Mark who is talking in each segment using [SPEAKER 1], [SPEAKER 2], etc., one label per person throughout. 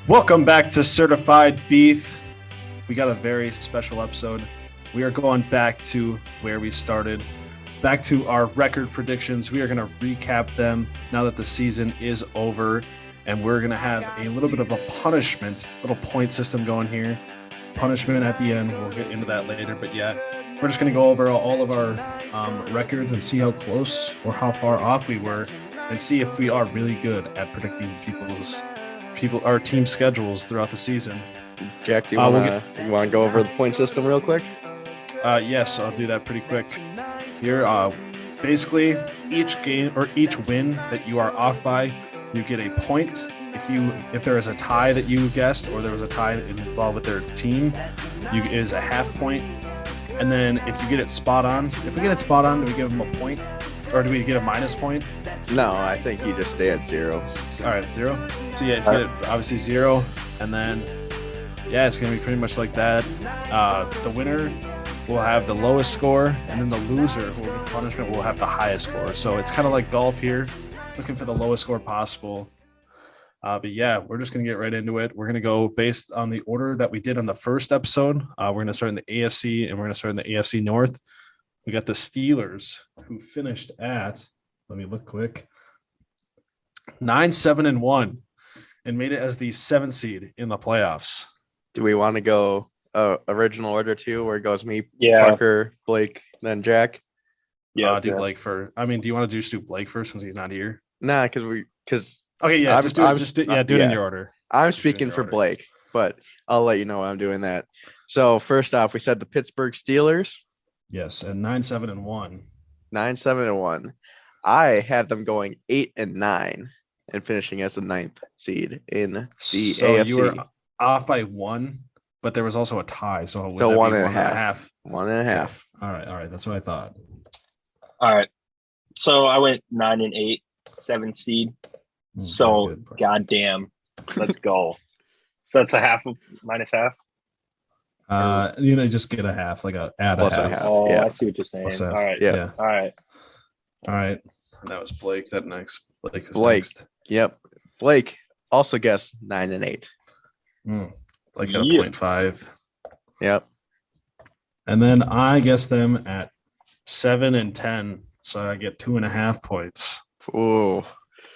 [SPEAKER 1] Welcome back to Certified Beef. We got a very special episode. We are going back to where we started, back to our record predictions. We are going to recap them now that the season is over, and we're going to have a little bit of a punishment, little point system going here. Punishment at the end. We'll get into that later, but yeah, we're just going to go over all of our records and see how close or how far off we were, and see if we are really good at predicting our team schedules throughout the season.
[SPEAKER 2] Jack, do you want to go over the point system real quick?
[SPEAKER 1] Yes, I'll do that pretty quick. Here, basically, each game or each win that you are off by, you get a point. If there is a tie that you guessed, or there was a tie involved with their team, is a half point. And then if you get it spot on, do we give them a point, or do we get a minus point?
[SPEAKER 2] No, I think you just stay at 0.
[SPEAKER 1] All right, 0. So yeah, if you get it, obviously 0, and then yeah, it's gonna be pretty much like that. The winner will have the lowest score, and then the loser who will get punishment will have the highest score. So it's kind of like golf here, looking for the lowest score possible. But yeah, we're just gonna get right into it. We're gonna go based on the order that we did on the first episode. We're gonna start in the AFC, and we're gonna start in the AFC North. We got the Steelers, who finished at, let me look quick, 9-7-1, and made it as the 7th seed in the playoffs.
[SPEAKER 2] Do we want to go original order too, where it goes me,
[SPEAKER 3] Yeah.
[SPEAKER 2] Parker, Blake, then Jack?
[SPEAKER 3] Yeah,
[SPEAKER 1] Do Blake first. I mean, do you want to do Blake first since he's not here?
[SPEAKER 2] Nah, because
[SPEAKER 1] Okay, yeah, do it in your order.
[SPEAKER 2] I'm speaking for Blake, but I'll let you know I'm doing that. So first off, we said the Pittsburgh Steelers.
[SPEAKER 1] Yes, and 9-7-1.
[SPEAKER 2] 9-7-1. I had them going 8-9 and finishing as the 9th seed in the AFC.
[SPEAKER 1] You were off by 1, but there was also a tie. So
[SPEAKER 2] 1.5. 1.5.
[SPEAKER 1] Okay. All right. That's what I thought.
[SPEAKER 3] All right. So I went 9-8, 7th seed. So goddamn, let's go. So that's a half, minus half.
[SPEAKER 1] Just get a half, like add
[SPEAKER 2] plus
[SPEAKER 1] a half.
[SPEAKER 3] Oh,
[SPEAKER 2] yeah.
[SPEAKER 3] I see what you're saying. All right.
[SPEAKER 2] Yeah.
[SPEAKER 3] All right.
[SPEAKER 1] That was Blake. That next Blake is
[SPEAKER 2] Blake.
[SPEAKER 1] Next.
[SPEAKER 2] Yep. Blake also guessed 9-8.
[SPEAKER 1] Like at a 0.5.
[SPEAKER 2] Yep.
[SPEAKER 1] And then I guess them at 7-10, so I get 2.5 points.
[SPEAKER 2] Ooh,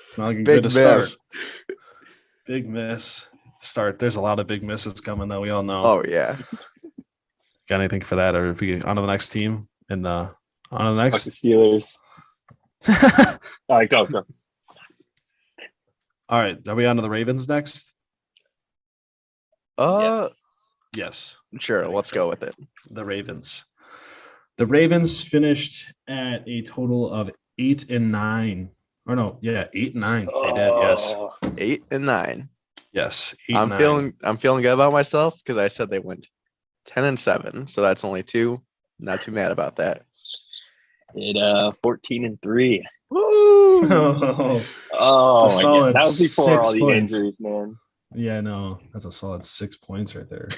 [SPEAKER 1] it's not looking
[SPEAKER 2] big
[SPEAKER 1] good to
[SPEAKER 2] miss.
[SPEAKER 1] Start. Big miss. Start. There's a lot of big misses coming, though. We all know.
[SPEAKER 2] Oh yeah.
[SPEAKER 1] Got anything for that, or if we get on to the next team on the next
[SPEAKER 3] Fuck the Steelers. All right, go.
[SPEAKER 1] All right, are we on to the Ravens next? Yes.
[SPEAKER 2] Sure. Let's go with it.
[SPEAKER 1] The Ravens. The Ravens finished at a total of 8-9. Or no, yeah, 8-9. They did, yes.
[SPEAKER 2] 8-9.
[SPEAKER 1] Yes.
[SPEAKER 2] I'm feeling good about myself because I said they went 10-7, so that's only 2. Not too mad about that.
[SPEAKER 3] 14-3.
[SPEAKER 2] Woo!
[SPEAKER 3] Oh,
[SPEAKER 1] It's a solid
[SPEAKER 3] that was before
[SPEAKER 1] 6
[SPEAKER 3] all the
[SPEAKER 1] points.
[SPEAKER 3] injuries, man.
[SPEAKER 1] Yeah, no, that's a solid 6 points right there.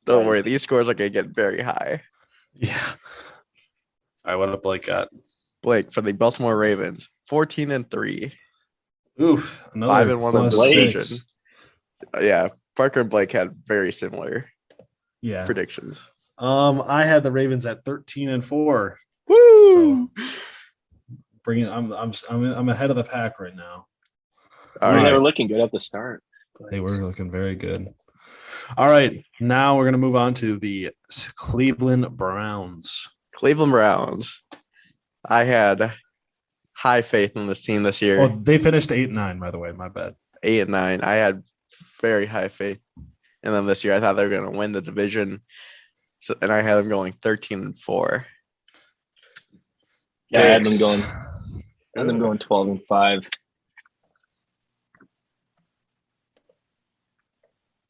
[SPEAKER 2] Don't worry, these scores are gonna get very high.
[SPEAKER 1] Yeah. All right, what up, Blake got?
[SPEAKER 2] Blake for the Baltimore Ravens, 14-3.
[SPEAKER 1] Oof, another
[SPEAKER 2] 5-1 in the
[SPEAKER 3] Blake.
[SPEAKER 2] division. Yeah, Parker and Blake had very similar predictions.
[SPEAKER 1] I had the Ravens at 13-4.
[SPEAKER 2] Woo!
[SPEAKER 1] So I'm ahead of the pack right now.
[SPEAKER 2] All
[SPEAKER 3] They
[SPEAKER 2] right.
[SPEAKER 3] were looking good at the start.
[SPEAKER 1] They were looking very good. All right, now we're gonna move on to the Cleveland Browns.
[SPEAKER 2] Cleveland Browns. I had high faith in this team this year.
[SPEAKER 1] Oh, they finished 8-9, by the way. My bad.
[SPEAKER 2] 8-9. I had very high faith in them this year. I thought they were going to win the division, and I had them going 13-4.
[SPEAKER 3] Yeah, I had them going 12-5.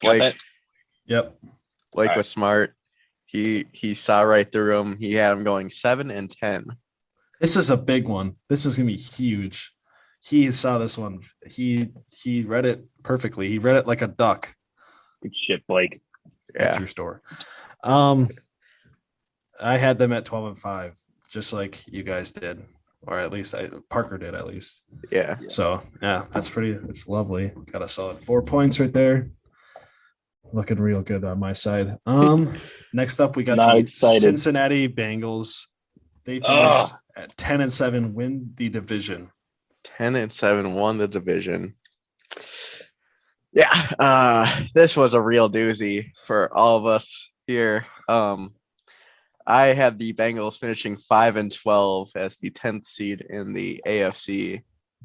[SPEAKER 2] Blake
[SPEAKER 1] Yep.
[SPEAKER 2] was smart. He saw right through him. He had him going 7-10.
[SPEAKER 1] This is a big one. This is gonna be huge. He saw this one. He read it perfectly. He read it like a duck.
[SPEAKER 3] Good shit, Blake.
[SPEAKER 2] Yeah.
[SPEAKER 1] True story. I had them at 12-5, just like you guys did. or at least Parker did at least.
[SPEAKER 2] Yeah.
[SPEAKER 1] So yeah, it's lovely. Got a solid 4 points right there. Looking real good on my side. Next up we got
[SPEAKER 3] Not
[SPEAKER 1] the
[SPEAKER 3] excited.
[SPEAKER 1] Cincinnati Bengals. They finished at 10-7, win the division.
[SPEAKER 2] 10-7 won the division. Yeah, this was a real doozy for all of us here. I had the Bengals finishing 5-12 as the 10th seed in the AFC,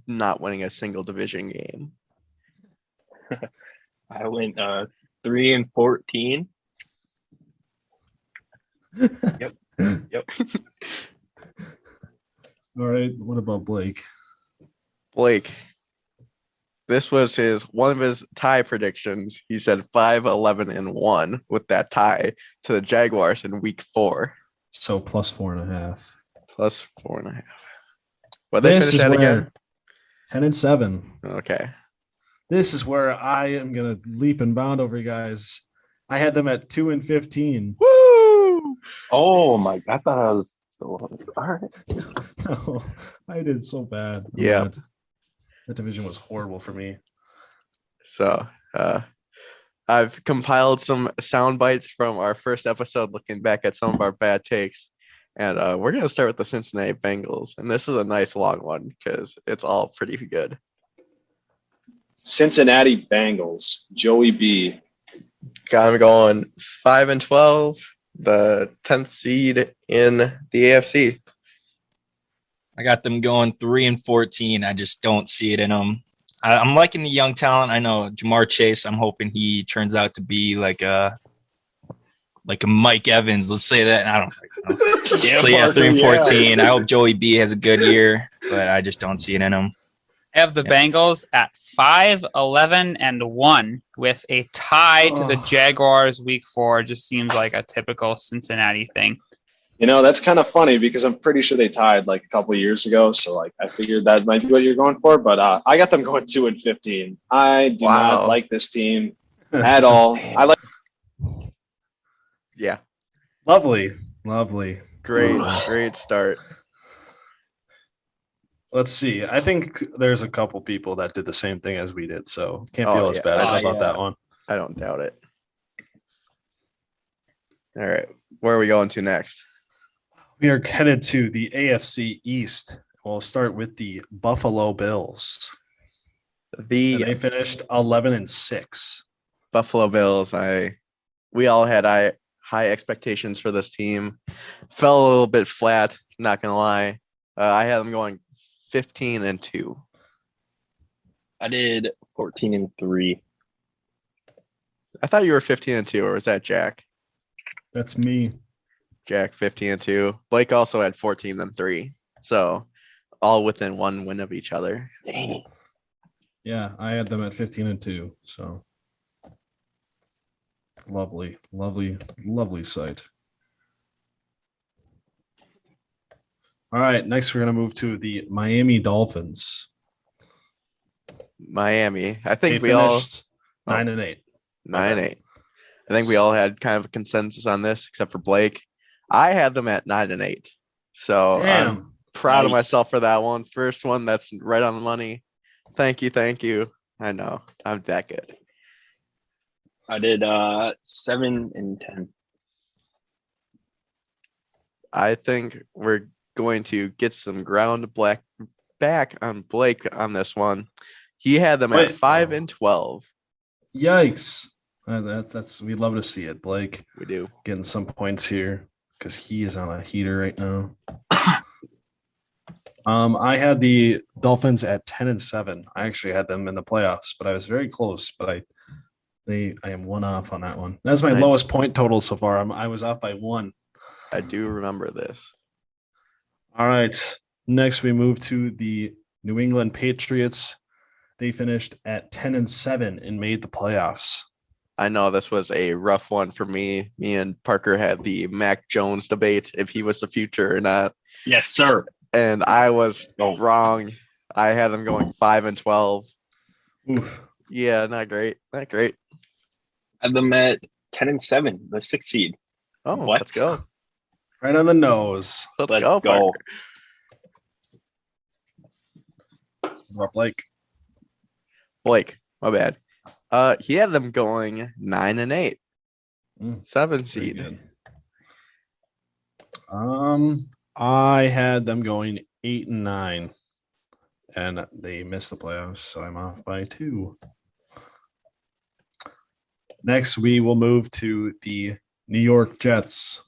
[SPEAKER 2] not winning a single division game.
[SPEAKER 3] I went 3-14. Yep.
[SPEAKER 1] All right. What about Blake?
[SPEAKER 2] Blake, this was one of his tie predictions. He said 5-11-1 with that tie to the Jaguars in week 4.
[SPEAKER 1] So plus 4.5.
[SPEAKER 2] Plus 4.5. What they finish at again?
[SPEAKER 1] 10-7.
[SPEAKER 2] Okay.
[SPEAKER 1] This is where I am gonna leap and bound over you guys. I had them at 2-15.
[SPEAKER 2] Woo!
[SPEAKER 3] Oh my God! I thought I was all right.
[SPEAKER 1] No, I did so bad.
[SPEAKER 2] Yeah.
[SPEAKER 1] The division was horrible for me.
[SPEAKER 2] So I've compiled some sound bites from our first episode looking back at some of our bad takes. And we're going to start with the Cincinnati Bengals. And this is a nice long one because it's all pretty good.
[SPEAKER 4] Cincinnati Bengals, Joey B.
[SPEAKER 2] Got him going 5-12, the 10th seed in the AFC.
[SPEAKER 5] I got them going 3-14. I just don't see it in them. I'm liking the young talent. I know Jamar Chase. I'm hoping he turns out to be like a Mike Evans. Let's say that. I don't think so.
[SPEAKER 3] Yeah,
[SPEAKER 5] So yeah,
[SPEAKER 3] Parker,
[SPEAKER 5] 3-14. I hope Joey B has a good year, but I just don't see it in him.
[SPEAKER 6] I have the Bengals at 5-11-1 with a tie to the Jaguars week 4. Just seems like a typical Cincinnati thing.
[SPEAKER 4] You know, that's kind of funny because I'm pretty sure they tied like a couple of years ago. So like I figured that might be what you're going for, but I got them going 2-15. I do not like this team at all. I like
[SPEAKER 2] Yeah.
[SPEAKER 1] Lovely.
[SPEAKER 2] Great start.
[SPEAKER 1] Let's see. I think there's a couple people that did the same thing as we did, so can't feel as bad about that one.
[SPEAKER 2] I don't doubt it. All right. Where are we going to next?
[SPEAKER 1] We are headed to the AFC East. We'll start with the Buffalo Bills. And they finished 11-6.
[SPEAKER 2] Buffalo Bills. We all had high expectations for this team. Fell a little bit flat, not gonna lie. I had them going 15-2.
[SPEAKER 3] I did 14-3.
[SPEAKER 2] I thought you were 15-2, or was that Jack?
[SPEAKER 1] That's me.
[SPEAKER 2] Jack 15-2. Blake also had 14-3. So all within one win of each other.
[SPEAKER 3] Dang.
[SPEAKER 1] Yeah, I had them at 15-2. So lovely sight. All right, next we're gonna move to the Miami Dolphins.
[SPEAKER 2] Miami. I think
[SPEAKER 1] They
[SPEAKER 2] we all
[SPEAKER 1] finished 9-8.
[SPEAKER 2] 9-8. I think we all had kind of a consensus on this, except for Blake. I had them at 9-8. So I'm proud of myself for that one. First one that's right on the money. Thank you. I know I'm that good.
[SPEAKER 3] I did 7-10.
[SPEAKER 2] I think we're going to get some ground back on Blake on this one. He had them at 5-12.
[SPEAKER 1] Yikes. That's we'd love to see it, Blake.
[SPEAKER 2] We do.
[SPEAKER 1] Getting some points here because he is on a heater right now. I had the Dolphins at 10-7. I actually had them in the playoffs, but I was very close. But I am one off on that one. That's my lowest point total so far. I was off by 1.
[SPEAKER 2] I do remember this.
[SPEAKER 1] All right. Next, we move to the New England Patriots. They finished at 10-7 and made the playoffs.
[SPEAKER 2] I know this was a rough one for me. Me and Parker had the Mac Jones debate if he was the future or not.
[SPEAKER 3] Yes, sir.
[SPEAKER 2] And I was wrong. I had them going 5-12.
[SPEAKER 1] Oof.
[SPEAKER 2] Yeah, not great.
[SPEAKER 3] I had them at 10-7, the 6th seed.
[SPEAKER 2] Oh,
[SPEAKER 3] What?
[SPEAKER 2] let's go.
[SPEAKER 1] Right on the nose.
[SPEAKER 2] Let's go. Parker.
[SPEAKER 1] What about Blake?
[SPEAKER 2] Blake, my bad. He had them going 9 and 8. 7
[SPEAKER 1] Pretty
[SPEAKER 2] seed.
[SPEAKER 1] good. I had them going 8 and 9, and they missed the playoffs, so I'm off by 2. Next, we will move to the New York Jets,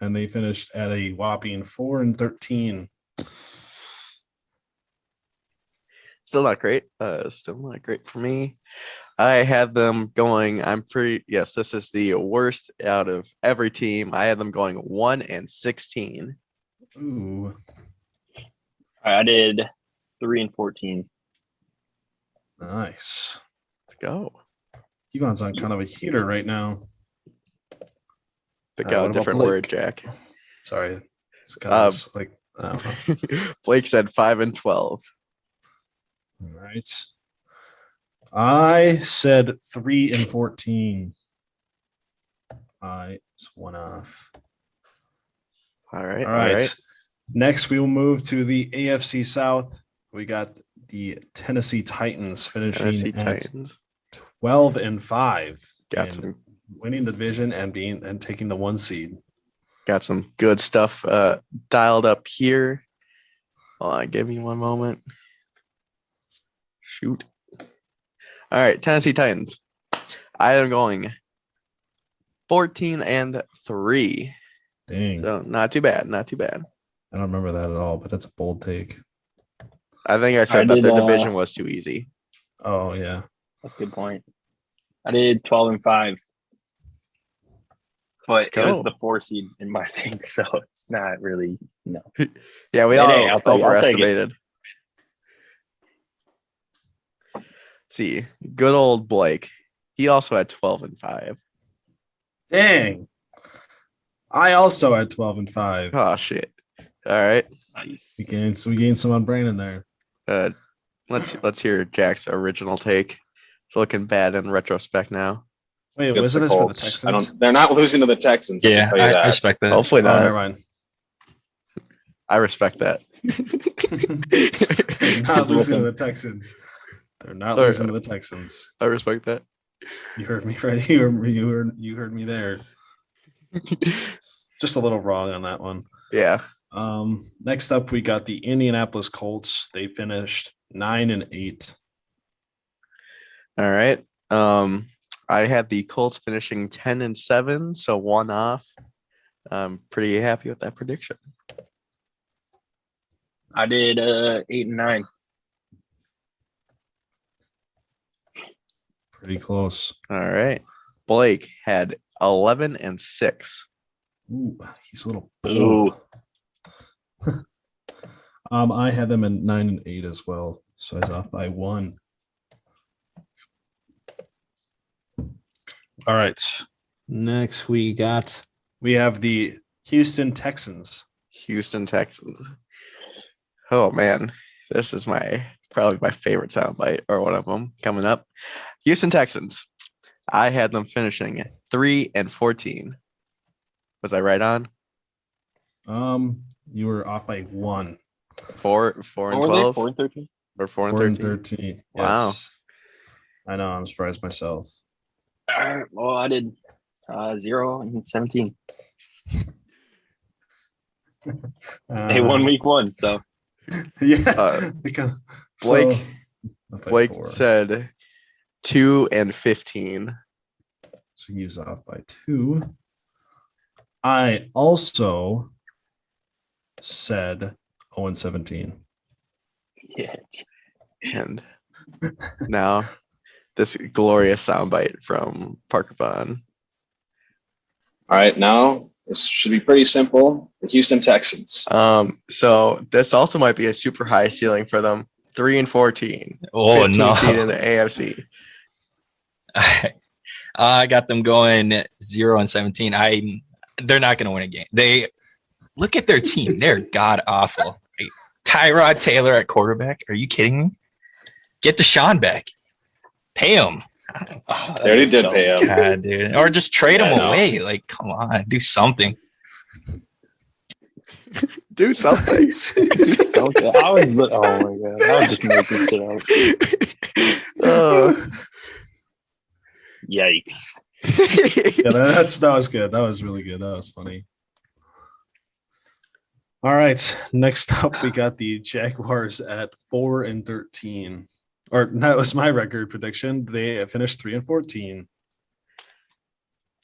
[SPEAKER 1] and they finished at a whopping 4 and 13.
[SPEAKER 2] Still not great. Still not great for me. I had them going. Yes, this is the worst out of every team. I had them going 1 and 16.
[SPEAKER 1] Ooh,
[SPEAKER 3] I did 3 and 14.
[SPEAKER 1] nice.
[SPEAKER 2] Let's go.
[SPEAKER 1] Yvonne's on kind of a heater right now.
[SPEAKER 2] Pick
[SPEAKER 1] what
[SPEAKER 2] out a
[SPEAKER 1] about
[SPEAKER 2] different
[SPEAKER 1] Blake?
[SPEAKER 2] word, Jack.
[SPEAKER 1] Sorry, it's kind of like I don't know.
[SPEAKER 2] Blake said 5 and 12.
[SPEAKER 1] All right. I said 3 and 14. I just one off.
[SPEAKER 2] All right.
[SPEAKER 1] All right. Next, we will move to the AFC South. We got the Tennessee Titans finishing at 12 and 5.
[SPEAKER 2] Got
[SPEAKER 1] and
[SPEAKER 2] some
[SPEAKER 1] winning the division and taking the 1 seed.
[SPEAKER 2] Got some good stuff dialed up here. Hold on, give me one moment. Shoot. All right, Tennessee Titans. I am going 14 and 3.
[SPEAKER 1] Dang.
[SPEAKER 2] So not too bad. Not too bad.
[SPEAKER 1] I don't remember that at all, but that's a bold take.
[SPEAKER 2] I think I said that their division was too easy.
[SPEAKER 1] Oh, yeah.
[SPEAKER 3] That's a good point. I did 12 and 5. But it was the 4 seed in my thing, so it's not really no.
[SPEAKER 2] Yeah, we all overestimated. See, good old Blake. He also had 12 and 5.
[SPEAKER 1] Dang. I also had 12 and 5.
[SPEAKER 2] Oh shit. All right.
[SPEAKER 3] Nice.
[SPEAKER 1] We gained some on Brandon there.
[SPEAKER 2] Let's hear Jack's original take. Looking bad in retrospect now.
[SPEAKER 1] Wait, wasn't this for the Texans?
[SPEAKER 4] They're not losing to the Texans.
[SPEAKER 5] Yeah, I respect that.
[SPEAKER 2] Hopefully not.
[SPEAKER 1] Never mind.
[SPEAKER 2] I respect that.
[SPEAKER 1] They're not losing to the Texans. They're not losing to the Texans.
[SPEAKER 2] I respect that.
[SPEAKER 1] You heard me right. You heard me there. Just a little wrong on that one.
[SPEAKER 2] Yeah.
[SPEAKER 1] Next up, we got the Indianapolis Colts. They finished 9 and 8.
[SPEAKER 2] All right. I had the Colts finishing 10 and 7, so 1 off. I'm pretty happy with that prediction.
[SPEAKER 3] I did 8 and 9.
[SPEAKER 1] Pretty close.
[SPEAKER 2] All right. Blake had 11 and 6.
[SPEAKER 1] Ooh, he's a little
[SPEAKER 3] Ooh.
[SPEAKER 1] I had them in 9 and 8 as well, so I was off by 1. All right. Next, we have the Houston Texans.
[SPEAKER 2] Houston Texans. Oh man, this is probably my favorite soundbite, or one of them coming up. Houston Texans. I had them finishing 3 and 14. Was I right on?
[SPEAKER 1] You were off by 1.
[SPEAKER 2] 4 and 12.
[SPEAKER 3] 4 and 13.
[SPEAKER 2] Or 4 and 13. Wow.
[SPEAKER 1] Yes. I know. I'm surprised myself.
[SPEAKER 3] All right. Well, I did 0 and 17. They won week 1, so
[SPEAKER 1] yeah.
[SPEAKER 2] Blake said 2 and 15.
[SPEAKER 1] So he was off by 2. I also said 0 and 17.
[SPEAKER 3] yeah.
[SPEAKER 2] And now this glorious soundbite from Parker Bond.
[SPEAKER 4] All right, now this should be pretty simple. The Houston Texans.
[SPEAKER 2] So this also might be a super high ceiling for them. 3 and 14.
[SPEAKER 5] Oh
[SPEAKER 2] 15
[SPEAKER 5] no!
[SPEAKER 2] seed in the AFC.
[SPEAKER 5] I got them going 0 and 17. They're not going to win a game. They look at their team; they're god awful. Tyrod Taylor at quarterback. Are you kidding me? Get Deshaun back. Pay him.
[SPEAKER 4] They already did pay him.
[SPEAKER 5] God, dude. Or just trade him away. Like, come on, do something.
[SPEAKER 2] Do something.
[SPEAKER 3] Something. Oh my god, I was just making shit up. Yikes!
[SPEAKER 1] Yeah, that was good. That was really good. That was funny. All right. Next up, we got the Jaguars at 4-13. Or that was my record prediction. They finished 3-14.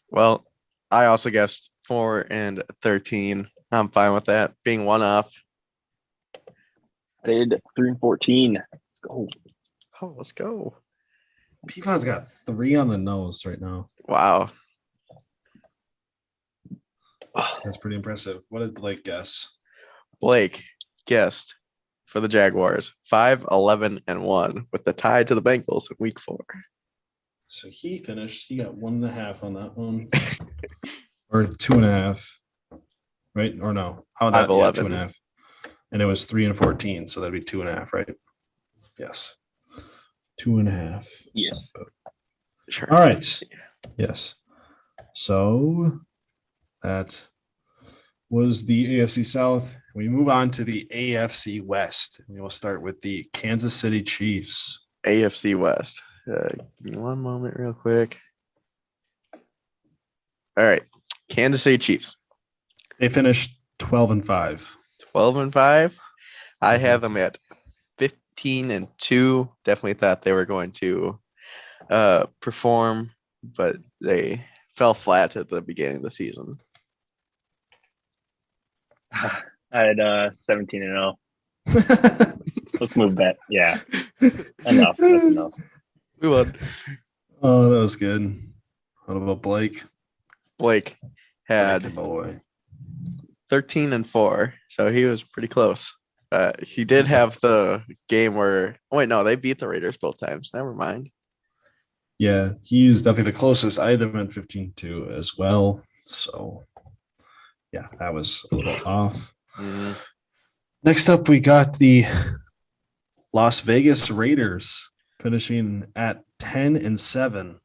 [SPEAKER 2] Well, I also guessed 4-13. I'm fine with that. Being one off.
[SPEAKER 3] I did 3-14. Let's go.
[SPEAKER 2] Oh, let's go.
[SPEAKER 1] Peapon's got 3 on the nose right now.
[SPEAKER 2] Wow.
[SPEAKER 1] That's pretty impressive. What did Blake guess?
[SPEAKER 2] Blake guessed for the Jaguars 5-11-1 with the tie to the Bengals in week 4.
[SPEAKER 1] So he finished. He got 1.5 on that one. Or 2.5. Right? Or no. How about that? Yeah, 2.5. And it was 3-14. So that'd be 2.5, right? Yes. 2.5.
[SPEAKER 3] Yeah.
[SPEAKER 2] Sure.
[SPEAKER 1] All right. Yes. So that was the AFC South. We move on to the AFC West. We will start with the Kansas City Chiefs.
[SPEAKER 2] AFC West. Give me one moment real quick. All right. Kansas City Chiefs.
[SPEAKER 1] They finished 12-5.
[SPEAKER 2] 12-5. I have them at 15-2. Definitely thought they were going to perform, but they fell flat at the beginning of the season.
[SPEAKER 3] I had 17-0. Let's move that. Yeah. Enough. That's enough.
[SPEAKER 2] We won.
[SPEAKER 1] Oh, that was good. What about Blake?
[SPEAKER 2] Blake had
[SPEAKER 1] Blake boy.
[SPEAKER 2] 13-4, so he was pretty close. He did have the game where they beat the Raiders both times. Never mind.
[SPEAKER 1] Yeah, he's definitely the closest. I had him at 15-2 as well. So yeah, that was a little off.
[SPEAKER 2] Mm-hmm.
[SPEAKER 1] Next up, we got the Las Vegas Raiders finishing at 10-7.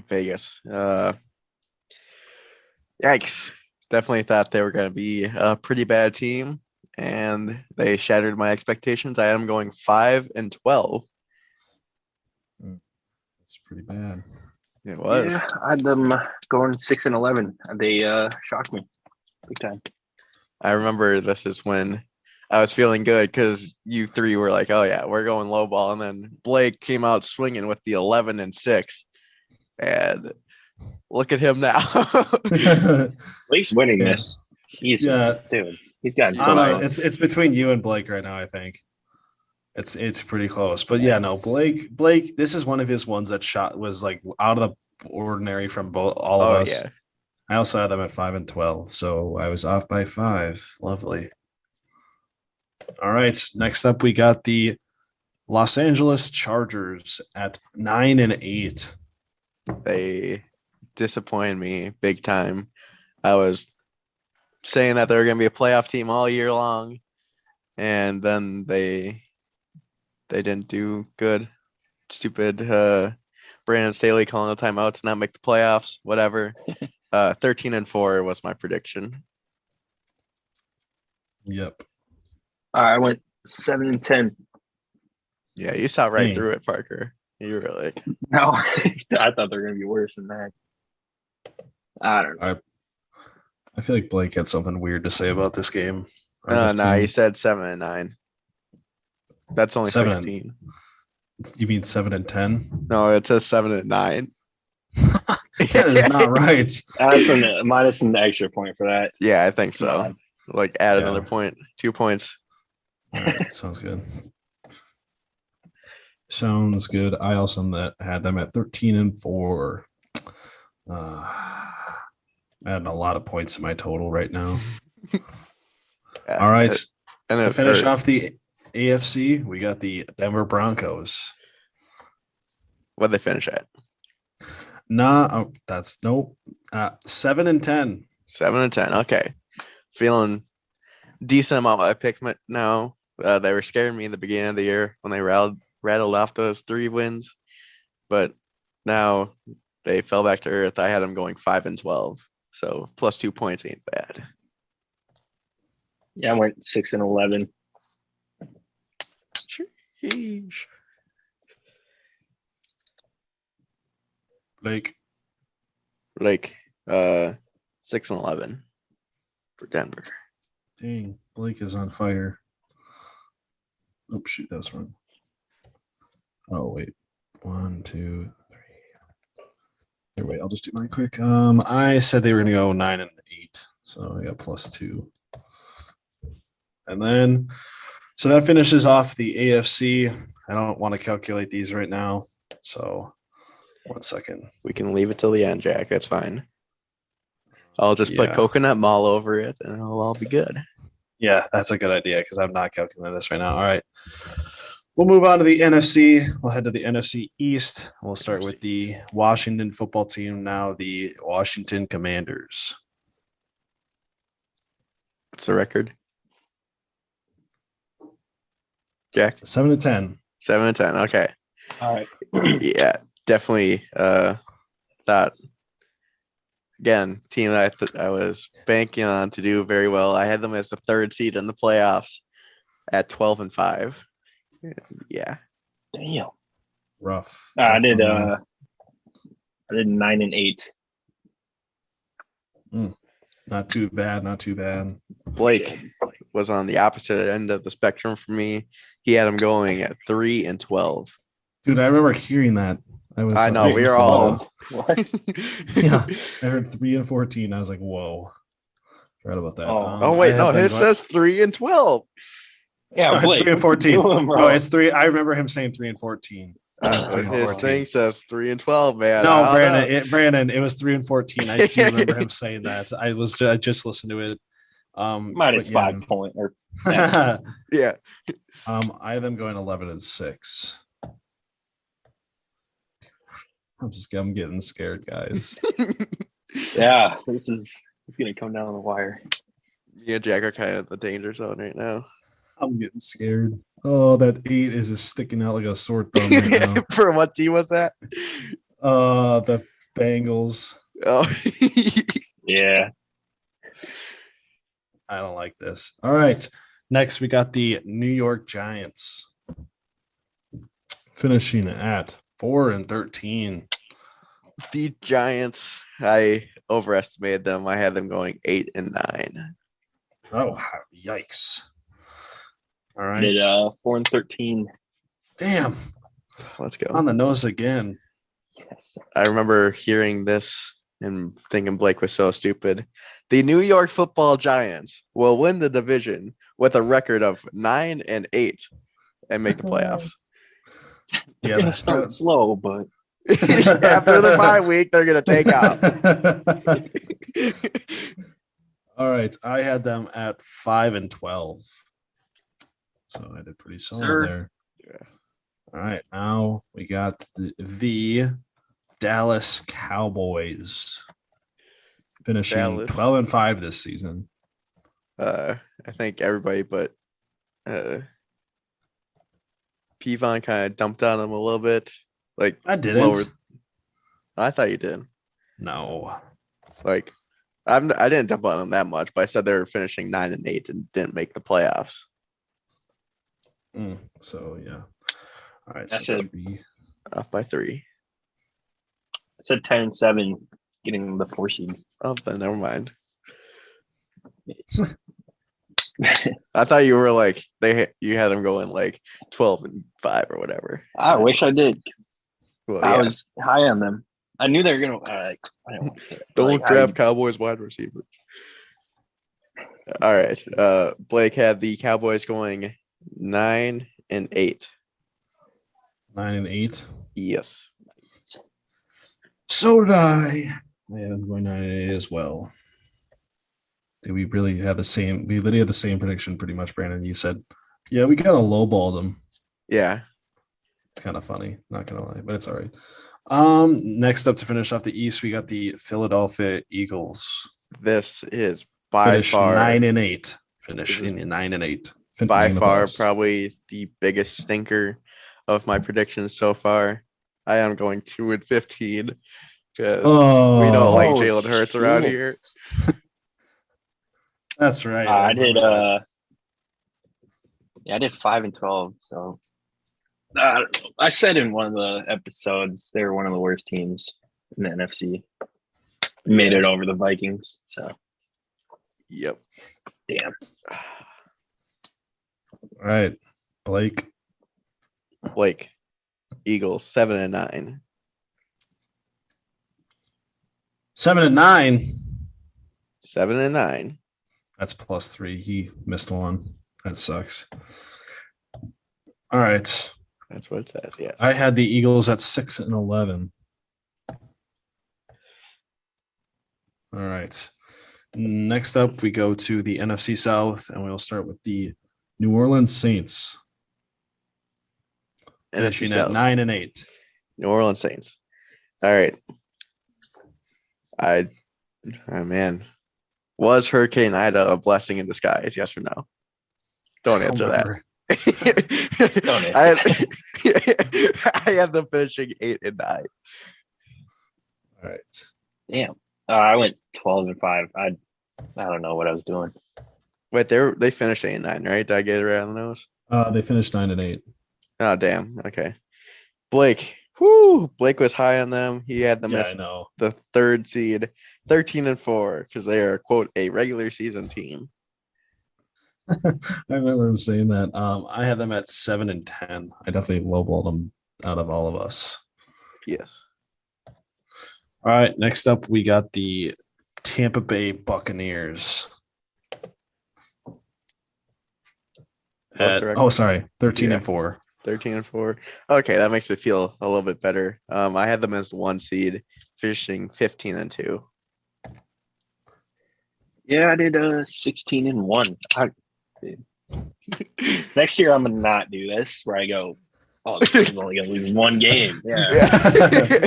[SPEAKER 2] Vegas. Yikes. Definitely thought they were going to be a pretty bad team, and they shattered my expectations. I had them going 5-12.
[SPEAKER 1] That's pretty bad.
[SPEAKER 2] It was.
[SPEAKER 3] Yeah, I had them going 6-11. They shocked me big time.
[SPEAKER 2] I remember this is when I was feeling good because you three were like, "Oh yeah, we're going low ball," and then Blake came out swinging with the 11-6, and look at him now.
[SPEAKER 3] Blake's winning this. He's dude. He's gotten so
[SPEAKER 1] close. It's between you and Blake right now. I think it's pretty close. But yeah, no, Blake. This is one of his ones that was like out of the ordinary from all of us. Yeah. I also had them at 5-12, so I was off by 5. Lovely. All right. Next up, we got the Los Angeles Chargers at 9-8.
[SPEAKER 2] They disappointed me big time. I was saying that they were going to be a playoff team all year long, and then they didn't do good. Stupid Brandon Staley calling a timeout to not make the playoffs. Whatever. 13-4 was my prediction.
[SPEAKER 1] Yep.
[SPEAKER 3] I went 7-10.
[SPEAKER 2] Yeah, you saw right through it, Parker. You were like,
[SPEAKER 3] no, I thought they were going to be worse than that. I don't know.
[SPEAKER 1] I feel like Blake had something weird to say about this game.
[SPEAKER 2] No, he said 7-9. That's only
[SPEAKER 1] 7
[SPEAKER 2] 16.
[SPEAKER 1] You mean 7-10?
[SPEAKER 2] No, it says 7-9.
[SPEAKER 1] That is not right.
[SPEAKER 3] That's minus an extra point for that.
[SPEAKER 2] Yeah, I think so. Like add another point, 2 points.
[SPEAKER 1] All right, sounds good. Sounds good. I also had them at 13-4. I had a lot of points in my total right now.
[SPEAKER 2] Yeah,
[SPEAKER 1] all right.
[SPEAKER 2] And
[SPEAKER 1] to finish off the AFC, we got the Denver Broncos.
[SPEAKER 2] What'd they finish at?
[SPEAKER 1] That's nope. 7-10.
[SPEAKER 2] 7-10. Okay. Feeling decent about my pick now. They were scaring me in the beginning of the year when they rattled off those 3 wins, but now they fell back to earth. I had them going 5-12, so plus 2 points ain't bad.
[SPEAKER 3] Yeah, I went 6-11.
[SPEAKER 2] Sheesh.
[SPEAKER 1] Blake.
[SPEAKER 2] 6-11 for Denver.
[SPEAKER 1] Dang, Blake is on fire. Oh shoot, that was wrong. Oh wait. 1, 2, 3. Here, wait, I'll just do mine quick. I said they were gonna go 9 and 8, so I got +2. And then so that finishes off the AFC. I don't want to calculate these right now. So 1 second.
[SPEAKER 2] We can leave it till the end, Jack. That's fine. I'll just put
[SPEAKER 1] Yeah.
[SPEAKER 2] coconut mall over it and it'll all be good.
[SPEAKER 1] Yeah, that's a good idea because I'm not calculating this right now. All right. We'll move on to the NFC. We'll head to the NFC East. We'll start with the Washington football team, now the Washington Commanders.
[SPEAKER 2] What's the record? Jack?
[SPEAKER 1] 7-10.
[SPEAKER 2] 7-10. Okay.
[SPEAKER 3] All right.
[SPEAKER 2] Yeah, definitely thought again, team that I was banking on to do very well. I had them as the 3rd seed in the playoffs at 12-5. Yeah.
[SPEAKER 3] Damn.
[SPEAKER 1] Rough.
[SPEAKER 3] I did 9 and 8.
[SPEAKER 1] Not too bad. Not too bad.
[SPEAKER 2] Blake was on the opposite end of the spectrum for me. He had him going at 3-12.
[SPEAKER 1] Dude, I remember hearing that.
[SPEAKER 2] I know, we are all.
[SPEAKER 3] What?
[SPEAKER 1] Yeah, I heard 3-14. I was like, whoa. Forgot about that.
[SPEAKER 3] Oh.
[SPEAKER 2] Wait, no, his says 3-12.
[SPEAKER 3] Yeah,
[SPEAKER 1] No, it's
[SPEAKER 3] Blake,
[SPEAKER 1] 3 and 14.
[SPEAKER 3] what you doing, bro?
[SPEAKER 1] No, it's 3. I remember him saying 3 and 14.
[SPEAKER 2] His thing says 3-12, man.
[SPEAKER 1] No, Brandon, it was 3 and 14. I do remember him saying that. I just listened to it.
[SPEAKER 3] Minus 5 point or
[SPEAKER 2] Yeah.
[SPEAKER 1] I have them going 11 and 6. I'm getting scared, guys.
[SPEAKER 3] yeah. It's gonna come down the wire.
[SPEAKER 2] Me and Jack are kind of in the danger zone right now.
[SPEAKER 1] I'm getting scared. Oh, that 8 is just sticking out like a sore thumb right now.
[SPEAKER 2] For what team was that?
[SPEAKER 1] The Bengals.
[SPEAKER 2] Oh,
[SPEAKER 3] Yeah.
[SPEAKER 1] I don't like this. All right. Next, we got the New York Giants finishing at 4 and 13.
[SPEAKER 2] the Giants. I overestimated them. I had them going 8 and 9.
[SPEAKER 1] Oh, yikes. All right.
[SPEAKER 3] Did 4 and 13.
[SPEAKER 1] Damn.
[SPEAKER 2] Let's go.
[SPEAKER 1] On the nose again.
[SPEAKER 2] I remember hearing this and thinking Blake was so stupid. The New York Football Giants will win the division with a record of 9 and 8 and make the playoffs.
[SPEAKER 3] They're
[SPEAKER 1] Yeah,
[SPEAKER 3] gonna
[SPEAKER 1] that's
[SPEAKER 3] start
[SPEAKER 1] good.
[SPEAKER 3] slow, but
[SPEAKER 2] After the bye week, they're gonna take off.
[SPEAKER 1] All right. I had them at 5 and 12. So I did pretty solid
[SPEAKER 3] Sir.
[SPEAKER 1] there. Yeah. All right. Now we got the Dallas Cowboys finishing
[SPEAKER 2] Dallas.
[SPEAKER 1] 12 and 5 this season.
[SPEAKER 2] I think everybody but Pivon kind of dumped on them a little bit. Like
[SPEAKER 1] I didn't.
[SPEAKER 2] I thought you did.
[SPEAKER 1] No.
[SPEAKER 2] Like I didn't dump on them that much, but I said they were finishing 9 and 8 and didn't make the playoffs.
[SPEAKER 1] So yeah. All right.
[SPEAKER 3] I
[SPEAKER 1] So
[SPEAKER 3] said-
[SPEAKER 2] Off by 3.
[SPEAKER 3] I said 10 and 7, getting the 4 seed.
[SPEAKER 2] Oh, then never mind. I thought you were like you had them going like 12 and 5 or whatever.
[SPEAKER 3] I wish I did. 'Cause
[SPEAKER 2] Well,
[SPEAKER 3] I
[SPEAKER 2] yeah.
[SPEAKER 3] was high on them. I knew they were gonna. I don't want to say it.
[SPEAKER 2] Don't
[SPEAKER 3] Like,
[SPEAKER 2] draft Cowboys wide receivers. All right. Blake had the Cowboys going 9 and 8.
[SPEAKER 1] 9 and 8.
[SPEAKER 2] Yes.
[SPEAKER 1] So did I. I had them going 9 and 8 as well. Did we really have the same? We literally had the same prediction pretty much, Brandon. You said, yeah, we kind of lowballed them.
[SPEAKER 2] Yeah.
[SPEAKER 1] It's kind of funny, not gonna lie, but it's all right. Next up to finish off the East, we got the Philadelphia Eagles.
[SPEAKER 2] This is by
[SPEAKER 1] Finish
[SPEAKER 2] far
[SPEAKER 1] 9 and 8.
[SPEAKER 2] This is
[SPEAKER 1] Finishing 9 and 8.
[SPEAKER 2] by
[SPEAKER 1] Finishing the
[SPEAKER 2] far
[SPEAKER 1] playoffs.
[SPEAKER 2] probably the biggest stinker of my predictions so far. I am going 2 and 15 because we don't like
[SPEAKER 3] Oh,
[SPEAKER 2] Jalen Hurts around
[SPEAKER 3] shit.
[SPEAKER 2] here.
[SPEAKER 1] That's right.
[SPEAKER 3] I did. I did 5-12. So I said in one of the episodes they were one of the worst teams in the NFC. Made it over the Vikings. So.
[SPEAKER 2] Yep.
[SPEAKER 3] Damn.
[SPEAKER 1] All right, Blake.
[SPEAKER 2] Eagles 7-9.
[SPEAKER 1] 7-9.
[SPEAKER 2] 7-9.
[SPEAKER 1] That's +3. He missed one. That sucks. All right.
[SPEAKER 2] That's what it says. Yes.
[SPEAKER 1] I had the Eagles at 6-11. All right. Next up, we go to the NFC South, and we'll start with the New Orleans Saints.
[SPEAKER 2] NFC
[SPEAKER 1] Finishing at
[SPEAKER 2] South.
[SPEAKER 1] 9-8.
[SPEAKER 2] New Orleans Saints. All right. Man. Was Hurricane Ida a blessing in disguise? Yes or no? Don't answer that.
[SPEAKER 3] Don't answer
[SPEAKER 2] I had them finishing 8-9.
[SPEAKER 1] All right.
[SPEAKER 3] Damn. I went 12-5. I don't know what I was doing.
[SPEAKER 2] Wait, they finished 8-9, right? Did I get it right on the nose?
[SPEAKER 1] They finished 9-8.
[SPEAKER 2] Oh, damn. Okay. Blake. Whoo! Blake was high on them. He had them as
[SPEAKER 1] I know.
[SPEAKER 2] the 3rd seed, 13-4, because they are, quote, a regular season team.
[SPEAKER 1] I remember him saying that. I had them at 7-10. I definitely lowballed them out of all of us.
[SPEAKER 2] Yes.
[SPEAKER 1] All right. Next up, we got the Tampa Bay Buccaneers. Sorry, 13-4.
[SPEAKER 2] 13-4. Okay, that makes me feel a little bit better. I had them as the 1 seed, finishing 15-2.
[SPEAKER 3] Yeah, I did 16-1. Next year I'm gonna not do this where I go, oh, this team's only gonna lose 1 game. Yeah.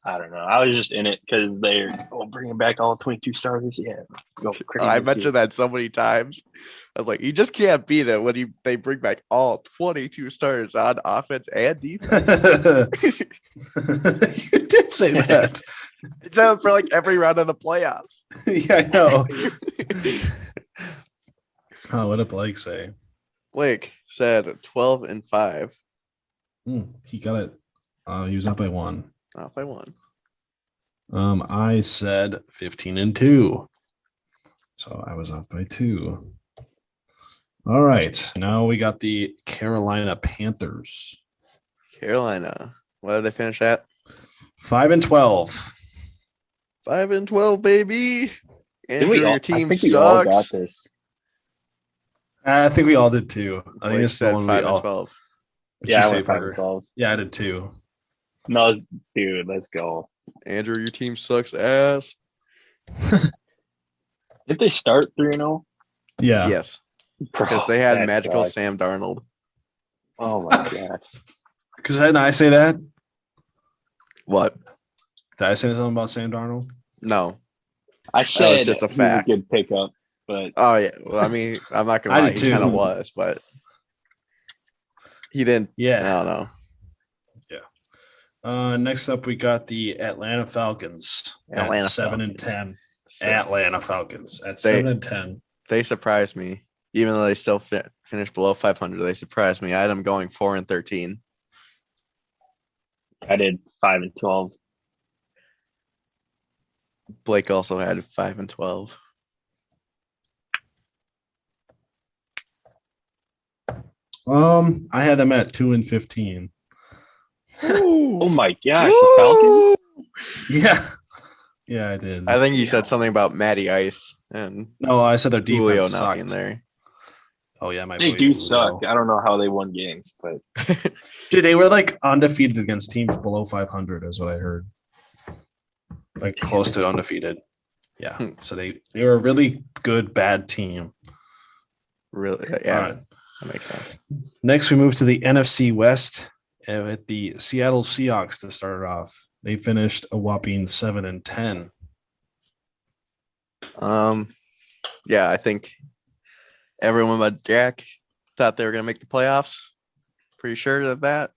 [SPEAKER 3] I don't know. I was just in it because they're bringing back all 22 starters. Yeah, go crazy.
[SPEAKER 2] I mentioned that so many times. I was like, you just can't beat it when they bring back all 22 starters on offense and defense.
[SPEAKER 1] You did say that.
[SPEAKER 2] It's for like every round of the playoffs.
[SPEAKER 1] Yeah, I know. Oh, what did Blake say?
[SPEAKER 2] Blake said 12-5.
[SPEAKER 1] He got it. He was up by 1.
[SPEAKER 2] Off by 1.
[SPEAKER 1] I said 15-2. So I was off by 2. All right. Now we got the Carolina Panthers.
[SPEAKER 2] Carolina. What did they finish at?
[SPEAKER 1] 5-12.
[SPEAKER 2] 5-12, baby. Andrew, your team
[SPEAKER 3] I think we all got
[SPEAKER 2] sucks.
[SPEAKER 3] this.
[SPEAKER 1] I think we all did too. I think
[SPEAKER 2] Blake
[SPEAKER 1] it's the
[SPEAKER 2] said
[SPEAKER 1] one we all.
[SPEAKER 2] 5-12.
[SPEAKER 3] Yeah, I went 5-12.
[SPEAKER 1] Yeah, I did too.
[SPEAKER 3] No, dude, let's go.
[SPEAKER 2] Andrew, your team sucks ass.
[SPEAKER 3] Did they start 3-0?
[SPEAKER 1] Yeah.
[SPEAKER 2] Yes, because they had
[SPEAKER 3] that
[SPEAKER 2] magical
[SPEAKER 3] sucks.
[SPEAKER 2] Sam Darnold.
[SPEAKER 3] Oh my gosh.
[SPEAKER 1] Because didn't I say that?
[SPEAKER 2] What?
[SPEAKER 1] Did I say something about Sam Darnold?
[SPEAKER 2] No.
[SPEAKER 3] I said
[SPEAKER 2] just a
[SPEAKER 3] he was
[SPEAKER 2] fact.
[SPEAKER 3] good pickup, but
[SPEAKER 2] Oh yeah. Well, I mean, I'm not gonna
[SPEAKER 1] I
[SPEAKER 2] lie,
[SPEAKER 1] did
[SPEAKER 2] he
[SPEAKER 1] too.
[SPEAKER 2] kind of was, but he didn't.
[SPEAKER 1] Yeah.
[SPEAKER 2] I don't know.
[SPEAKER 1] Next up, we got the Atlanta Falcons
[SPEAKER 2] Atlanta
[SPEAKER 1] at 7-10. Atlanta Falcons at 7-10.
[SPEAKER 2] They surprised me, even though they still finished below 500. They surprised me. I had them going 4-13.
[SPEAKER 3] I did 5-12.
[SPEAKER 2] Blake also had 5-12.
[SPEAKER 1] I had them at 2-15.
[SPEAKER 3] Oh my gosh, the Falcons.
[SPEAKER 1] Yeah, I did.
[SPEAKER 2] I think you said something about Matty Ice and
[SPEAKER 1] No, I said their
[SPEAKER 2] Julio
[SPEAKER 1] defense
[SPEAKER 2] not being
[SPEAKER 1] sucked.
[SPEAKER 2] there.
[SPEAKER 1] Oh yeah, my
[SPEAKER 3] They
[SPEAKER 1] boy
[SPEAKER 3] do
[SPEAKER 1] Julio.
[SPEAKER 3] suck. I don't know how they won games, but
[SPEAKER 1] Dude, they were like undefeated against teams below 500, is what I heard. Like close to undefeated. Yeah. So they were a really good bad team.
[SPEAKER 2] Really? Yeah,
[SPEAKER 1] All right.
[SPEAKER 2] that makes sense.
[SPEAKER 1] Next, we move to the NFC West with the Seattle Seahawks to start off. They finished a whopping 7-10.
[SPEAKER 2] Yeah, I think everyone but Jack thought they were gonna make the playoffs. Pretty sure of that.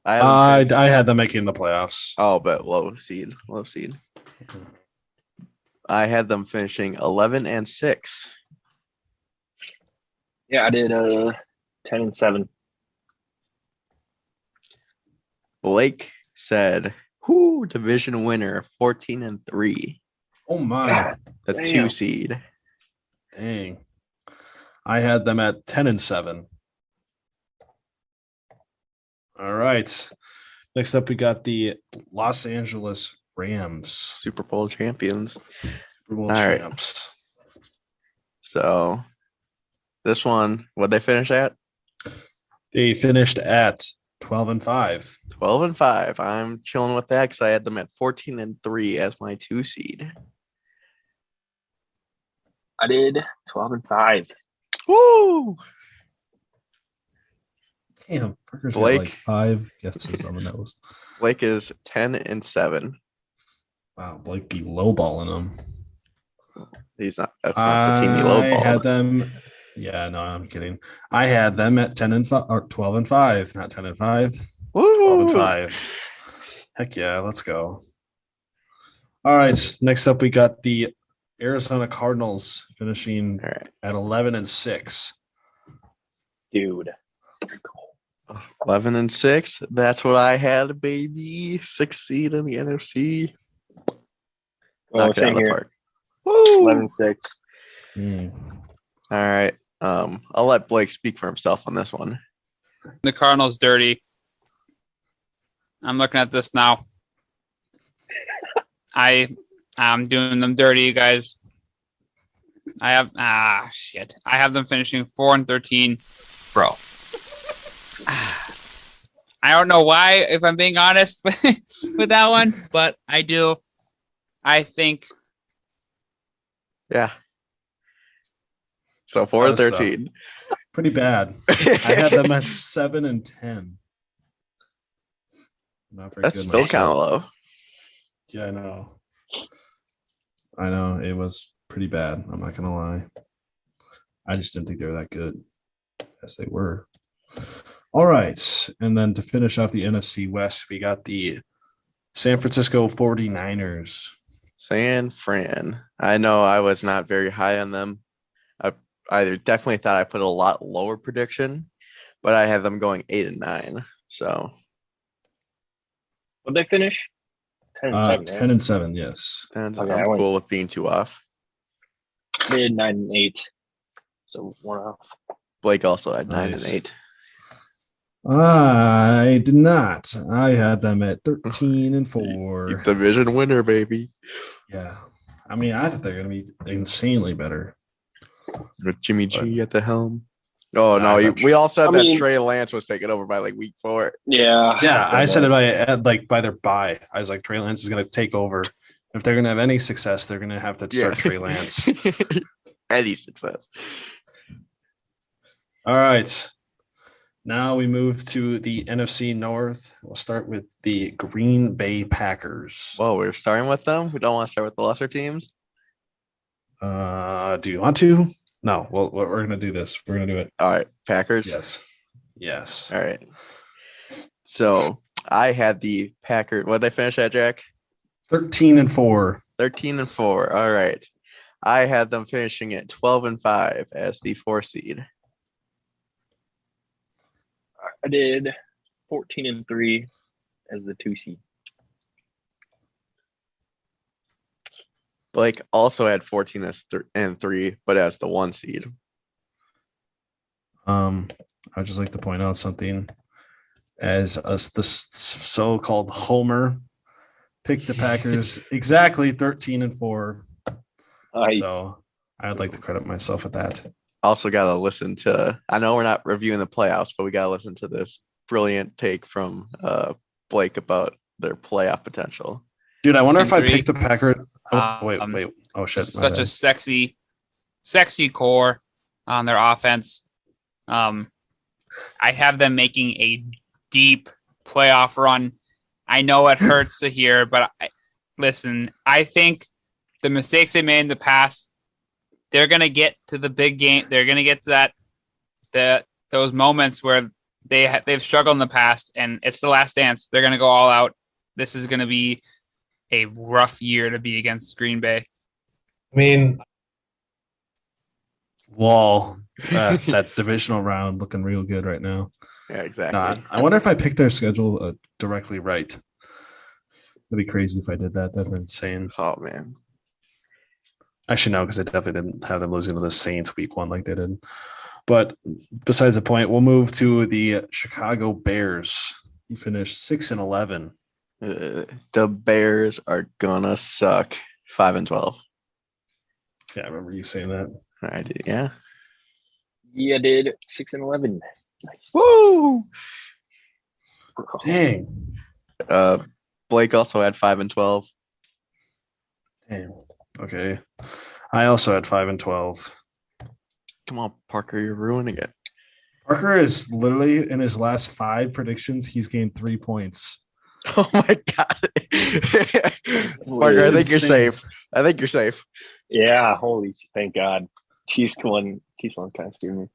[SPEAKER 1] I had them making the playoffs.
[SPEAKER 2] Oh, but low seed. I had them finishing 11-6.
[SPEAKER 3] Yeah, I did 10-7.
[SPEAKER 2] Blake said, "Whoo, division winner, 14-3."
[SPEAKER 1] Oh my.
[SPEAKER 2] The
[SPEAKER 3] Damn.
[SPEAKER 2] 2 seed.
[SPEAKER 1] Dang. I had them at 10-7. All right. Next up, we got the Los Angeles Rams.
[SPEAKER 2] Super Bowl champions.
[SPEAKER 1] Super Bowl
[SPEAKER 2] All right.
[SPEAKER 1] champs.
[SPEAKER 2] So this one, what'd they finish at?
[SPEAKER 1] They finished at 12-5.
[SPEAKER 2] 12-5. I'm chilling with that because I had them at 14-3 as my 2 seed.
[SPEAKER 3] I did 12-5.
[SPEAKER 2] Woo!
[SPEAKER 1] Damn, Parker's got
[SPEAKER 2] Blake.
[SPEAKER 1] like 5 guesses on the nose.
[SPEAKER 2] Blake is 10-7.
[SPEAKER 1] Wow, Blake be lowballing them.
[SPEAKER 2] He's not. That's not the team he lowballed.
[SPEAKER 1] I had them. Yeah, no, I'm kidding. I had them at 10-5 or 12-5, not 10-5.
[SPEAKER 2] Woo!
[SPEAKER 1] 12-5. Heck yeah, let's go. All right, next up we got the Arizona Cardinals finishing
[SPEAKER 2] All right.
[SPEAKER 1] at 11-6.
[SPEAKER 3] Dude.
[SPEAKER 2] 11-6. That's what I had, baby. 6th seed in the NFC.
[SPEAKER 3] Well,
[SPEAKER 2] Knocked it out
[SPEAKER 3] same
[SPEAKER 2] of the
[SPEAKER 3] here.
[SPEAKER 2] park. Woo!
[SPEAKER 3] 11-6.
[SPEAKER 2] All right. I'll let Blake speak for himself on this one.
[SPEAKER 6] The Cardinals dirty. I'm looking at this now. I'm doing them dirty, you guys. I have I have them finishing 4-13. Bro. I don't know why, if I'm being honest with that one, but I do. I think.
[SPEAKER 2] Yeah. So 4-13.
[SPEAKER 1] Pretty bad. I had them at 7-10. Not very
[SPEAKER 2] That's
[SPEAKER 1] good
[SPEAKER 2] still
[SPEAKER 1] myself.
[SPEAKER 2] kind of low.
[SPEAKER 1] Yeah, I know. I know it was pretty bad. I'm not gonna lie. I just didn't think they were that good. Yes, they were. All right. And then to finish off the NFC West, we got the San Francisco 49ers.
[SPEAKER 2] San Fran. I know I was not very high on them. I definitely thought I put a lot lower prediction, but I have them going 8-9. So
[SPEAKER 3] What'd they finish? 10-7.
[SPEAKER 1] 10-7, yes.
[SPEAKER 2] and
[SPEAKER 3] Okay,
[SPEAKER 2] I'm cool with being 2 off.
[SPEAKER 3] I did 9-8. So 1 off.
[SPEAKER 2] Blake also had
[SPEAKER 1] Nice.
[SPEAKER 2] 9-8.
[SPEAKER 1] I did not. I had them at 13-4.
[SPEAKER 2] Division winner, baby.
[SPEAKER 1] Yeah. I mean, I thought they were going to be insanely better.
[SPEAKER 2] With Jimmy G at the helm. Oh,
[SPEAKER 1] I
[SPEAKER 2] no.
[SPEAKER 1] thought-
[SPEAKER 2] We all said
[SPEAKER 3] I
[SPEAKER 2] that
[SPEAKER 3] mean-
[SPEAKER 2] Trey Lance was taken over by like week 4.
[SPEAKER 3] Yeah.
[SPEAKER 1] Yeah, I said
[SPEAKER 3] that.
[SPEAKER 1] it by their bye. I was like, Trey Lance is going to take over. If they're going to have any success, they're going to have to start Trey Lance.
[SPEAKER 2] Any success.
[SPEAKER 1] All right. Now we move to the NFC North. We'll start with the Green Bay Packers.
[SPEAKER 2] Whoa, we're starting with them? We don't want to start with the lesser teams?
[SPEAKER 1] Do you want to? No. Well, we're going to do this. We're going to do it.
[SPEAKER 2] All right. Packers?
[SPEAKER 1] Yes. Yes.
[SPEAKER 2] All right. So I had the Packers. What did they finish at, Jack?
[SPEAKER 1] 13-4.
[SPEAKER 2] 13-4. All right. I had them finishing at 12-5 as the 4 seed.
[SPEAKER 3] I did 14-3 as the 2 seed.
[SPEAKER 2] Blake also had 14-3, but as the 1 seed.
[SPEAKER 1] I'd just like to point out something. As us, the so-called Homer picked the Packers exactly 13-4.
[SPEAKER 3] Nice.
[SPEAKER 1] So I'd like to credit myself with that.
[SPEAKER 2] Also got to listen to, I know we're not reviewing the playoffs, but we got to listen to this brilliant take from Blake about their playoff potential.
[SPEAKER 1] Dude, I wonder if I
[SPEAKER 6] 3.
[SPEAKER 1] picked the Packers. Oh, wait. Oh, shit.
[SPEAKER 6] Such a sexy core on their offense. I have them making a deep playoff run. I know it hurts to hear, but listen, I think the mistakes they made in the past, they're going to get to the big game. They're going to get to those moments where they've struggled in the past, and it's the last dance. They're going to go all out. This is going to be a rough year to be against Green Bay.
[SPEAKER 1] I mean, Wall, that divisional round looking real good right now.
[SPEAKER 2] Yeah, exactly.
[SPEAKER 1] I wonder if I picked their schedule directly right. That'd be crazy if I did that. That'd be insane.
[SPEAKER 2] Oh man.
[SPEAKER 1] Actually, no, because I definitely didn't have them losing to the Saints week one like they did. But besides the point, we'll move to the Chicago Bears. He finished 6-11.
[SPEAKER 2] The Bears are gonna suck. 5-12.
[SPEAKER 1] Yeah, I remember you saying that.
[SPEAKER 2] I did, yeah.
[SPEAKER 3] Yeah, did 6-11. Nice.
[SPEAKER 2] Woo!
[SPEAKER 1] Dang.
[SPEAKER 2] Blake also had 5-12.
[SPEAKER 1] Damn. Okay. I also had 5-12.
[SPEAKER 2] Come on, Parker, you're ruining it.
[SPEAKER 1] Parker is literally in his last 5 predictions, he's gained 3 points.
[SPEAKER 2] Oh my god. Parker, I think you're safe. I think you're safe.
[SPEAKER 3] Yeah, thank God. Chiefs one kind of scared me.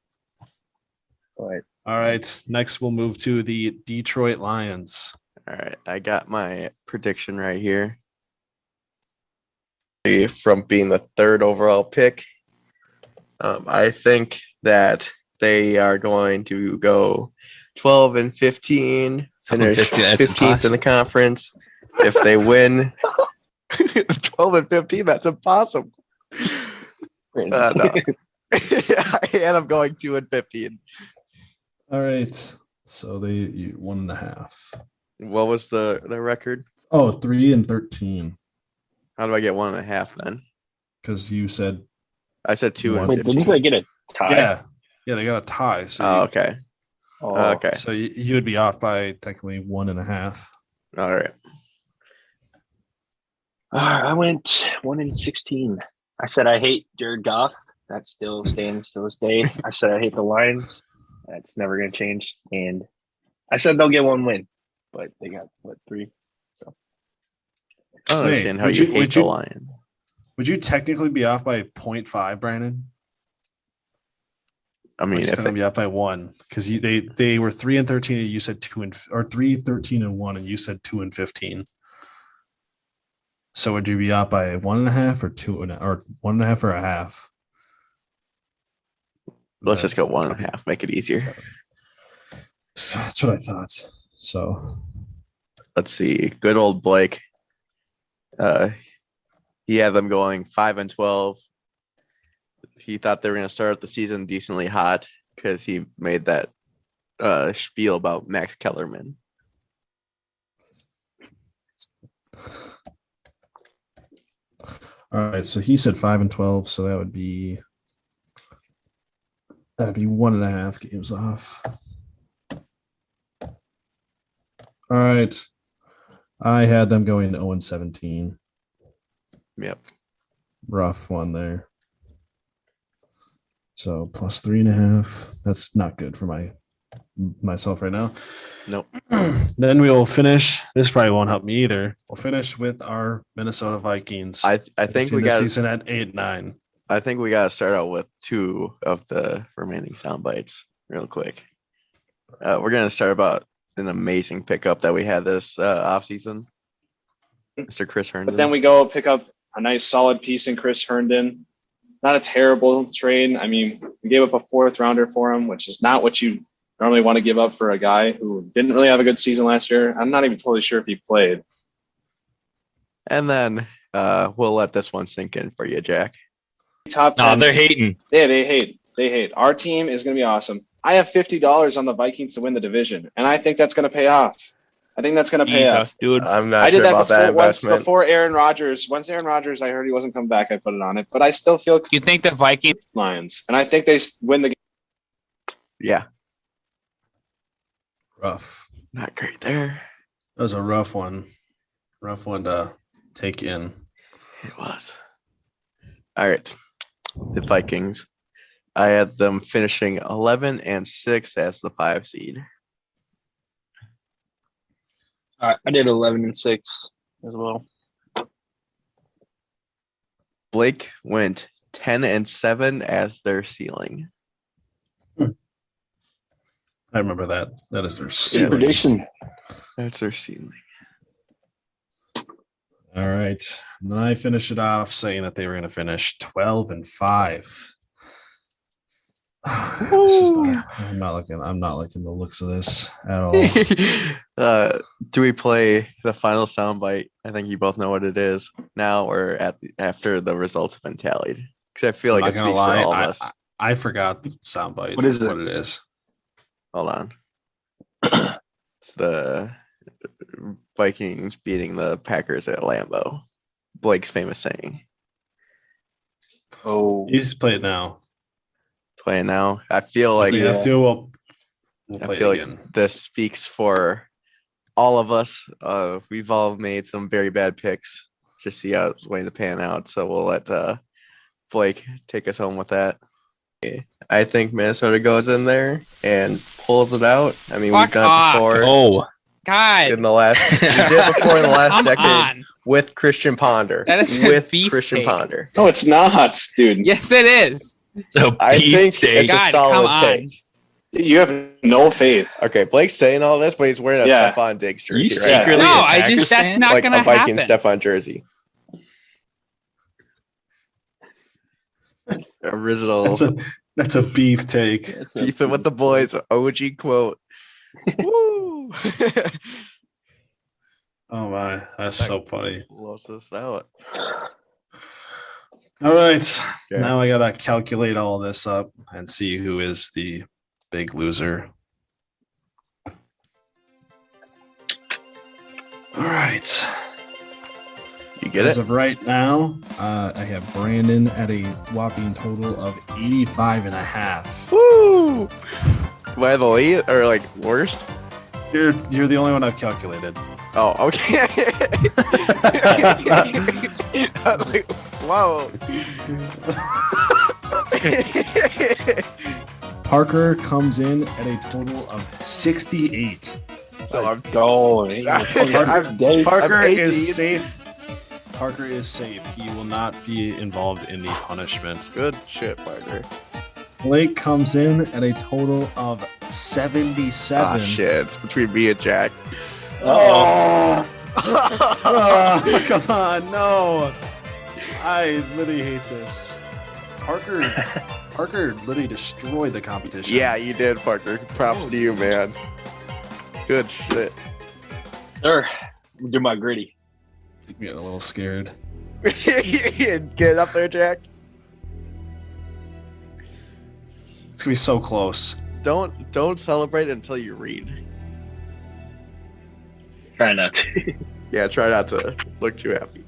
[SPEAKER 3] All
[SPEAKER 1] right. Next, we'll move to the Detroit Lions.
[SPEAKER 2] All right. I got my prediction right here. From being the 3rd overall pick, I think that they are going to go 12-15, finish 15th in the conference. If they win 12-15, that's impossible. No. I end up going 2-15.
[SPEAKER 1] All right. So they 1.5.
[SPEAKER 2] What was the record?
[SPEAKER 1] Oh, 3-13.
[SPEAKER 2] How do I get 1.5 then?
[SPEAKER 1] Because you said
[SPEAKER 2] I said 2-15.
[SPEAKER 3] Wait, didn't they get a tie?
[SPEAKER 1] Yeah, they got a tie. So
[SPEAKER 2] okay. Okay.
[SPEAKER 1] So you would be off by technically 1.5.
[SPEAKER 2] All right.
[SPEAKER 3] I went 1-16. I said I hate Jared Goff. That still stands to this day. I said I hate the Lions. That's never going to change. And I said they'll get 1 win, but they got 3. So
[SPEAKER 2] I don't understand how you hate the Lions.
[SPEAKER 1] Would you technically be off by 0.5, Brandon?
[SPEAKER 2] I mean,
[SPEAKER 1] if be off by 1 because they were 3-13 and you said 3-13-1 and you said 2-15. So would you be off by 1.5 or 2.5 or 1.5 or a half?
[SPEAKER 2] Let's just go 1.5. Make it easier.
[SPEAKER 1] So that's what I thought. So
[SPEAKER 2] let's see. Good old Blake. He had them going 5-12. He thought they were going to start the season decently hot because he made that spiel about Max Kellerman.
[SPEAKER 1] All right, so he said 5-12, so that would be 1.5 games off. All right, I had them going 0-17.
[SPEAKER 2] Yep,
[SPEAKER 1] rough one there. So plus 3.5. That's not good for myself right now.
[SPEAKER 2] Nope.
[SPEAKER 1] Then we will finish. This probably won't help me either. We'll finish with our Minnesota Vikings.
[SPEAKER 2] I think we got
[SPEAKER 1] season at 8-9.
[SPEAKER 2] I think we got to start out with 2 of the remaining sound bites real quick. We're going to start about an amazing pickup that we had this offseason. Mr. Chris Herndon.
[SPEAKER 4] But then we go pick up a nice solid piece in Chris Herndon. Not a terrible trade. I mean, we gave up a 4th rounder for him, which is not what you normally want to give up for a guy who didn't really have a good season last year. I'm not even totally sure if he played.
[SPEAKER 2] And then we'll let this one sink in for you, Jack.
[SPEAKER 3] Top 10.
[SPEAKER 5] No, they're hating.
[SPEAKER 4] Yeah, they hate. They hate. Our team is going to be awesome. I have $50 on the Vikings to win the division, and I think that's going to pay off. I think that's going to pay off.
[SPEAKER 6] Dude.
[SPEAKER 2] I'm not sure about that investment.
[SPEAKER 4] Before Aaron Rodgers. Once Aaron Rodgers, I heard he wasn't coming back, I put it on it. But I still feel
[SPEAKER 6] You think the Vikings?
[SPEAKER 4] Lions, and I think they win the game.
[SPEAKER 2] Yeah.
[SPEAKER 1] Rough.
[SPEAKER 2] Not great there.
[SPEAKER 1] That was a rough one. Rough one to take in.
[SPEAKER 2] It was. All right. The Vikings. I had them finishing 11-6 as the 5 seed.
[SPEAKER 3] All right, I did 11-6 as well.
[SPEAKER 2] Blake went 10-7 as their ceiling.
[SPEAKER 1] I remember that. That is their
[SPEAKER 3] Good
[SPEAKER 1] ceiling.
[SPEAKER 3] prediction.
[SPEAKER 2] That's their ceiling.
[SPEAKER 1] All right. And then I finish it off saying that they were going to finish 12-5. This is not. I'm not liking the looks of this at all.
[SPEAKER 2] Do we play the final soundbite? I think you both know what it is now, or after the results have been tallied. Because I feel like it speaks for all of us.
[SPEAKER 1] I forgot the soundbite.
[SPEAKER 3] What is it?
[SPEAKER 1] What it is?
[SPEAKER 2] Hold on. It's the Vikings beating the Packers at Lambeau. Blake's famous saying.
[SPEAKER 3] Oh,
[SPEAKER 1] You just play it now.
[SPEAKER 2] Playing now. I feel like
[SPEAKER 1] If we have to, we'll
[SPEAKER 2] I
[SPEAKER 1] play
[SPEAKER 2] feel
[SPEAKER 1] it
[SPEAKER 2] like
[SPEAKER 1] again.
[SPEAKER 2] this speaks for all of us. We've all made some very bad picks. Just see how it's going to pan out. So we'll let Blake take us home with that. I think Minnesota goes in there and pulls it out. I mean,
[SPEAKER 6] Fuck
[SPEAKER 2] we've done it before
[SPEAKER 5] Oh,
[SPEAKER 6] God.
[SPEAKER 2] in the last. We did before in the last
[SPEAKER 6] Come
[SPEAKER 2] decade
[SPEAKER 6] on.
[SPEAKER 2] with Christian Ponder.
[SPEAKER 6] That is a
[SPEAKER 2] with
[SPEAKER 6] beef
[SPEAKER 2] Christian
[SPEAKER 6] take.
[SPEAKER 2] Ponder.
[SPEAKER 4] No, it's not, dude.
[SPEAKER 6] Yes, it is.
[SPEAKER 5] so
[SPEAKER 2] I think
[SPEAKER 5] beefsteak.
[SPEAKER 2] it's a
[SPEAKER 6] God,
[SPEAKER 2] solid
[SPEAKER 6] come on.
[SPEAKER 2] take.
[SPEAKER 4] You have no faith.
[SPEAKER 2] Okay, Blake's saying all this, but he's wearing a
[SPEAKER 4] Yeah.
[SPEAKER 2] Stephon Diggs
[SPEAKER 5] You
[SPEAKER 2] jersey right
[SPEAKER 5] secretly
[SPEAKER 2] now.
[SPEAKER 6] No,
[SPEAKER 5] a
[SPEAKER 6] I
[SPEAKER 5] Packers
[SPEAKER 6] just that's
[SPEAKER 5] fan?
[SPEAKER 6] not
[SPEAKER 2] Like
[SPEAKER 6] gonna
[SPEAKER 2] a Viking
[SPEAKER 6] happen.
[SPEAKER 2] Stephon jersey. Original
[SPEAKER 1] That's a beef take.
[SPEAKER 2] beefing with the boys. OG quote. Woo!
[SPEAKER 1] Oh my, that's so funny.
[SPEAKER 2] Blows us out.
[SPEAKER 1] All right.
[SPEAKER 2] Okay.
[SPEAKER 1] Now I gotta calculate all this up and see who is the big loser. All right.
[SPEAKER 2] You get
[SPEAKER 1] As
[SPEAKER 2] it?
[SPEAKER 1] of right now, I have Brandon at a whopping total of 85.5.
[SPEAKER 2] Woo! Am I the lead or like worst?
[SPEAKER 1] You're the only one I've calculated.
[SPEAKER 2] Oh, okay. I was like, wow.
[SPEAKER 1] Parker comes in at a total of 68.
[SPEAKER 2] So I'm
[SPEAKER 3] going.
[SPEAKER 1] Parker
[SPEAKER 2] I'm 18.
[SPEAKER 1] is safe. Parker is safe. He will not be involved in the punishment.
[SPEAKER 2] good shit, Parker.
[SPEAKER 1] Blake comes in at a total of 77.
[SPEAKER 2] Ah, shit. It's between me and Jack.
[SPEAKER 1] Oh, oh, come on, no. I literally hate this. Parker literally destroyed the competition.
[SPEAKER 2] Yeah, you did, Parker. Props to you, man. Good shit.
[SPEAKER 3] Sir, do my gritty.
[SPEAKER 1] I'm getting a little scared.
[SPEAKER 2] Get up there, Jack.
[SPEAKER 1] It's gonna be so close.
[SPEAKER 2] Don't celebrate until you read.
[SPEAKER 3] Try not to.
[SPEAKER 2] Yeah, try not to look too happy.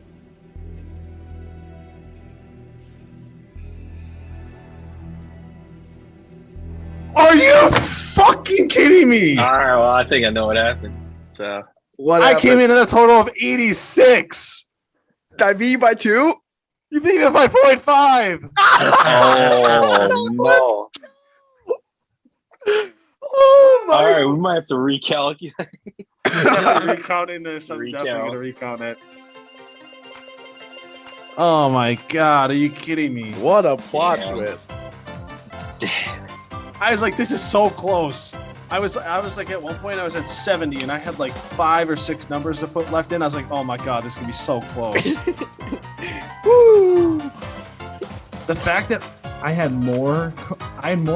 [SPEAKER 1] Are you fucking kidding me?
[SPEAKER 3] All right, well, I think I know what happened. So
[SPEAKER 2] What
[SPEAKER 1] I
[SPEAKER 2] happened?
[SPEAKER 1] came in at a total of 86.
[SPEAKER 2] Did I beat you by 2?
[SPEAKER 1] You beat me by 0.5.
[SPEAKER 3] oh no!
[SPEAKER 2] Oh my!
[SPEAKER 3] All right, we might have to recalculate.
[SPEAKER 1] I'm recounting this. I'm definitely
[SPEAKER 3] Recount.
[SPEAKER 1] gonna recount it. Oh my god, are you kidding me?
[SPEAKER 2] What a plot
[SPEAKER 3] Damn.
[SPEAKER 2] twist!
[SPEAKER 1] I was like, this is so close. I was like, at one point I was at 70 and I had like 5 or 6 numbers to put left in. I was like, oh my god, this is gonna be so close.
[SPEAKER 2] Woo!
[SPEAKER 1] The fact that I had more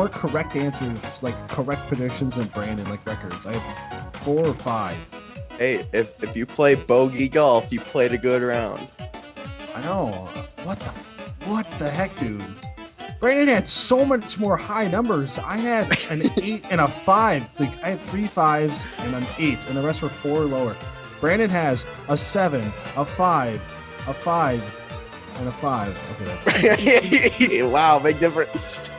[SPEAKER 1] correct answers, like correct predictions than Brandon, like records. I had 4 or 5.
[SPEAKER 2] Hey, if you play bogey golf, you played a good round.
[SPEAKER 1] I know. What the heck, dude? Brandon had so much more high numbers. I had an 8 and a 5. Like I had 3 5s and an 8, and the rest were 4 or lower. Brandon has a 7, a 5, a 5, and a 5. Okay, that's
[SPEAKER 2] Wow, big difference.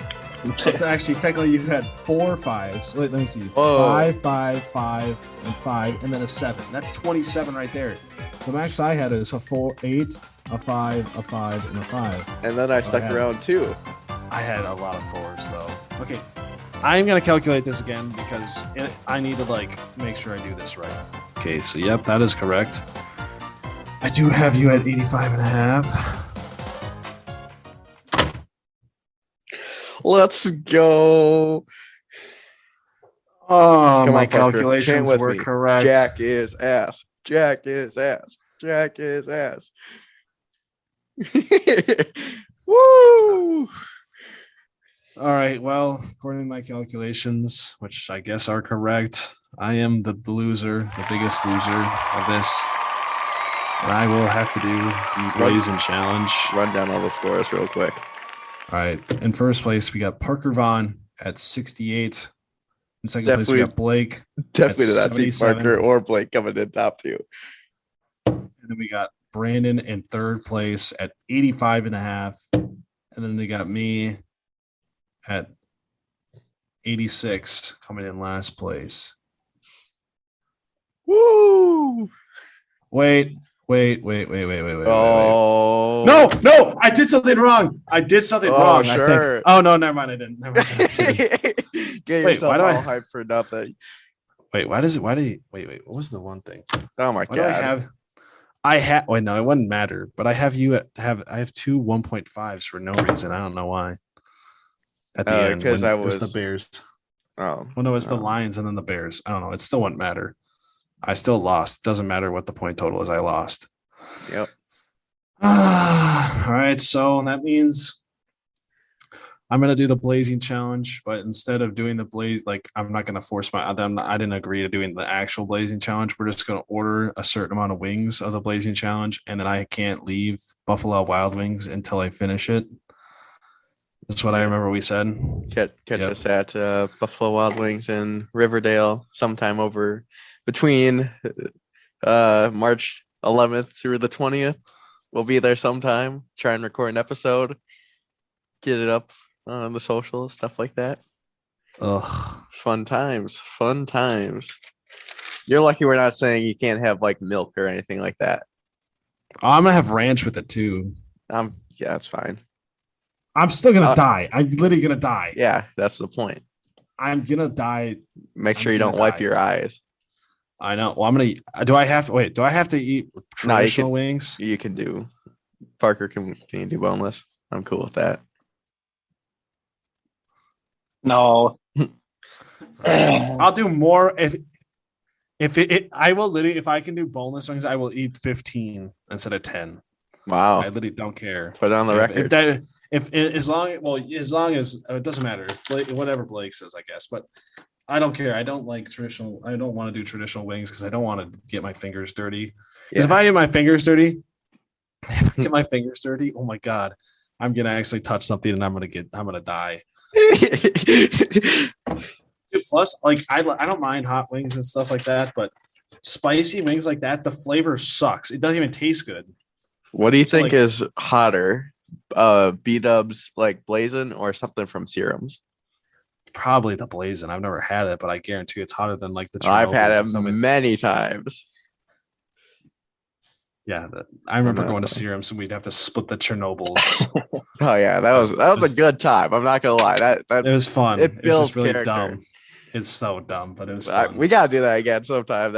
[SPEAKER 1] actually technically you had 4 5s. Wait, let me see.
[SPEAKER 2] Whoa.
[SPEAKER 1] 5, 5, 5, and 5, and then a 7. That's 27 right there. The max I had is a 4, 8, a 5, a 5, and a 5.
[SPEAKER 2] And then I stuck
[SPEAKER 1] yeah.
[SPEAKER 2] around too.
[SPEAKER 1] I had a lot of 4s though. Okay, I'm gonna calculate this again because I need to like make sure I do this right. Okay, so yep, that is correct. I do have you at 85.5.
[SPEAKER 2] Let's go.
[SPEAKER 1] Oh,
[SPEAKER 2] Come
[SPEAKER 1] my
[SPEAKER 2] on, Parker.
[SPEAKER 1] calculations
[SPEAKER 2] Chant with
[SPEAKER 1] were
[SPEAKER 2] me.
[SPEAKER 1] correct.
[SPEAKER 2] Jack is ass. Jack is ass. Jack his ass. Woo!
[SPEAKER 1] All right. Well, according to my calculations, which I guess are correct, I am the loser, the biggest loser of this. And I will have to do the Blazing Challenge.
[SPEAKER 2] Run down all the scores real quick.
[SPEAKER 1] All right. In first place, we got Parker Vaughn at 68. In second place, we got Blake.
[SPEAKER 2] Definitely did not see Parker or Blake coming in top 2.
[SPEAKER 1] And then we got Brandon in third place at 85.5. And then they got me at 86 coming in last place.
[SPEAKER 2] Woo!
[SPEAKER 1] Wait.
[SPEAKER 2] Oh.
[SPEAKER 1] No, I did something wrong. I did something wrong.
[SPEAKER 2] Sure.
[SPEAKER 1] I think. Oh, no, never mind. I didn't. Never mind.
[SPEAKER 2] Get
[SPEAKER 1] Wait,
[SPEAKER 2] yourself
[SPEAKER 1] why do
[SPEAKER 2] all
[SPEAKER 1] I-
[SPEAKER 2] hyped for nothing.
[SPEAKER 1] Wait, why do you, wait, what was the one thing?
[SPEAKER 2] Oh my
[SPEAKER 1] Why do I have, wait, no, it wouldn't matter, but I have I have two 1.5s for no reason. I don't know why. At the end,
[SPEAKER 2] because
[SPEAKER 1] when
[SPEAKER 2] I
[SPEAKER 1] it was
[SPEAKER 2] was
[SPEAKER 1] the Bears.
[SPEAKER 2] Oh.
[SPEAKER 1] Well, no, it's the Lions and then the Bears. I don't know. It still wouldn't matter. I still lost. Doesn't matter what the point total is. I lost.
[SPEAKER 2] Yep.
[SPEAKER 1] All right. So that means I'm going to do the Blazing Challenge, but instead of doing the Blaze, like I'm not going to force I didn't agree to doing the actual Blazing Challenge. We're just going to order a certain amount of wings of the Blazing Challenge, and then I can't leave Buffalo Wild Wings until I finish it. That's what I remember we said.
[SPEAKER 2] Catch us at Buffalo Wild Wings in Riverdale sometime over between March 11th through the 20th. We'll be there sometime. Try and record an episode. Get it up on the socials, stuff like that.
[SPEAKER 1] Ugh.
[SPEAKER 2] Fun times. You're lucky we're not saying you can't have like milk or anything like that.
[SPEAKER 1] I'm going to have ranch with it too.
[SPEAKER 2] Yeah, that's fine.
[SPEAKER 1] I'm still going to die. I'm literally going to die.
[SPEAKER 2] Yeah, that's the point.
[SPEAKER 1] I'm going to die.
[SPEAKER 2] Make sure you don't wipe your eyes.
[SPEAKER 1] I know. Well, do I have to eat traditional wings?
[SPEAKER 2] You can do. Parker, can you do boneless? I'm cool with that.
[SPEAKER 3] No.
[SPEAKER 1] I'll do more I will literally, if I can do boneless wings, I will eat 15 instead of 10.
[SPEAKER 2] Wow.
[SPEAKER 1] I literally don't care.
[SPEAKER 2] Put it on the record.
[SPEAKER 1] As long as it doesn't matter, whatever Blake says, I guess, but I don't care. I don't like traditional. I don't want to do traditional wings because I don't want to get my fingers dirty. Because if I get my fingers dirty, oh my God, I'm going to actually touch something and I'm going to die. Dude, plus, like I don't mind hot wings and stuff like that, but spicy wings like that, the flavor sucks. It doesn't even taste good.
[SPEAKER 2] What do you think is hotter? B-dubs like Blazing or something from Serums?
[SPEAKER 1] Probably the Blazing. I've never had it, but I guarantee it's hotter than like the
[SPEAKER 2] I've had it
[SPEAKER 1] Chernobyls
[SPEAKER 2] many times.
[SPEAKER 1] Yeah, I remember going to Serums and we'd have to split the Chernobyls.
[SPEAKER 2] Oh yeah, that was a good time. I'm not gonna lie. That
[SPEAKER 1] it was fun.
[SPEAKER 2] It builds
[SPEAKER 1] was just really
[SPEAKER 2] character.
[SPEAKER 1] dumb. It's so dumb, but it was fun.
[SPEAKER 2] We gotta do that again sometime.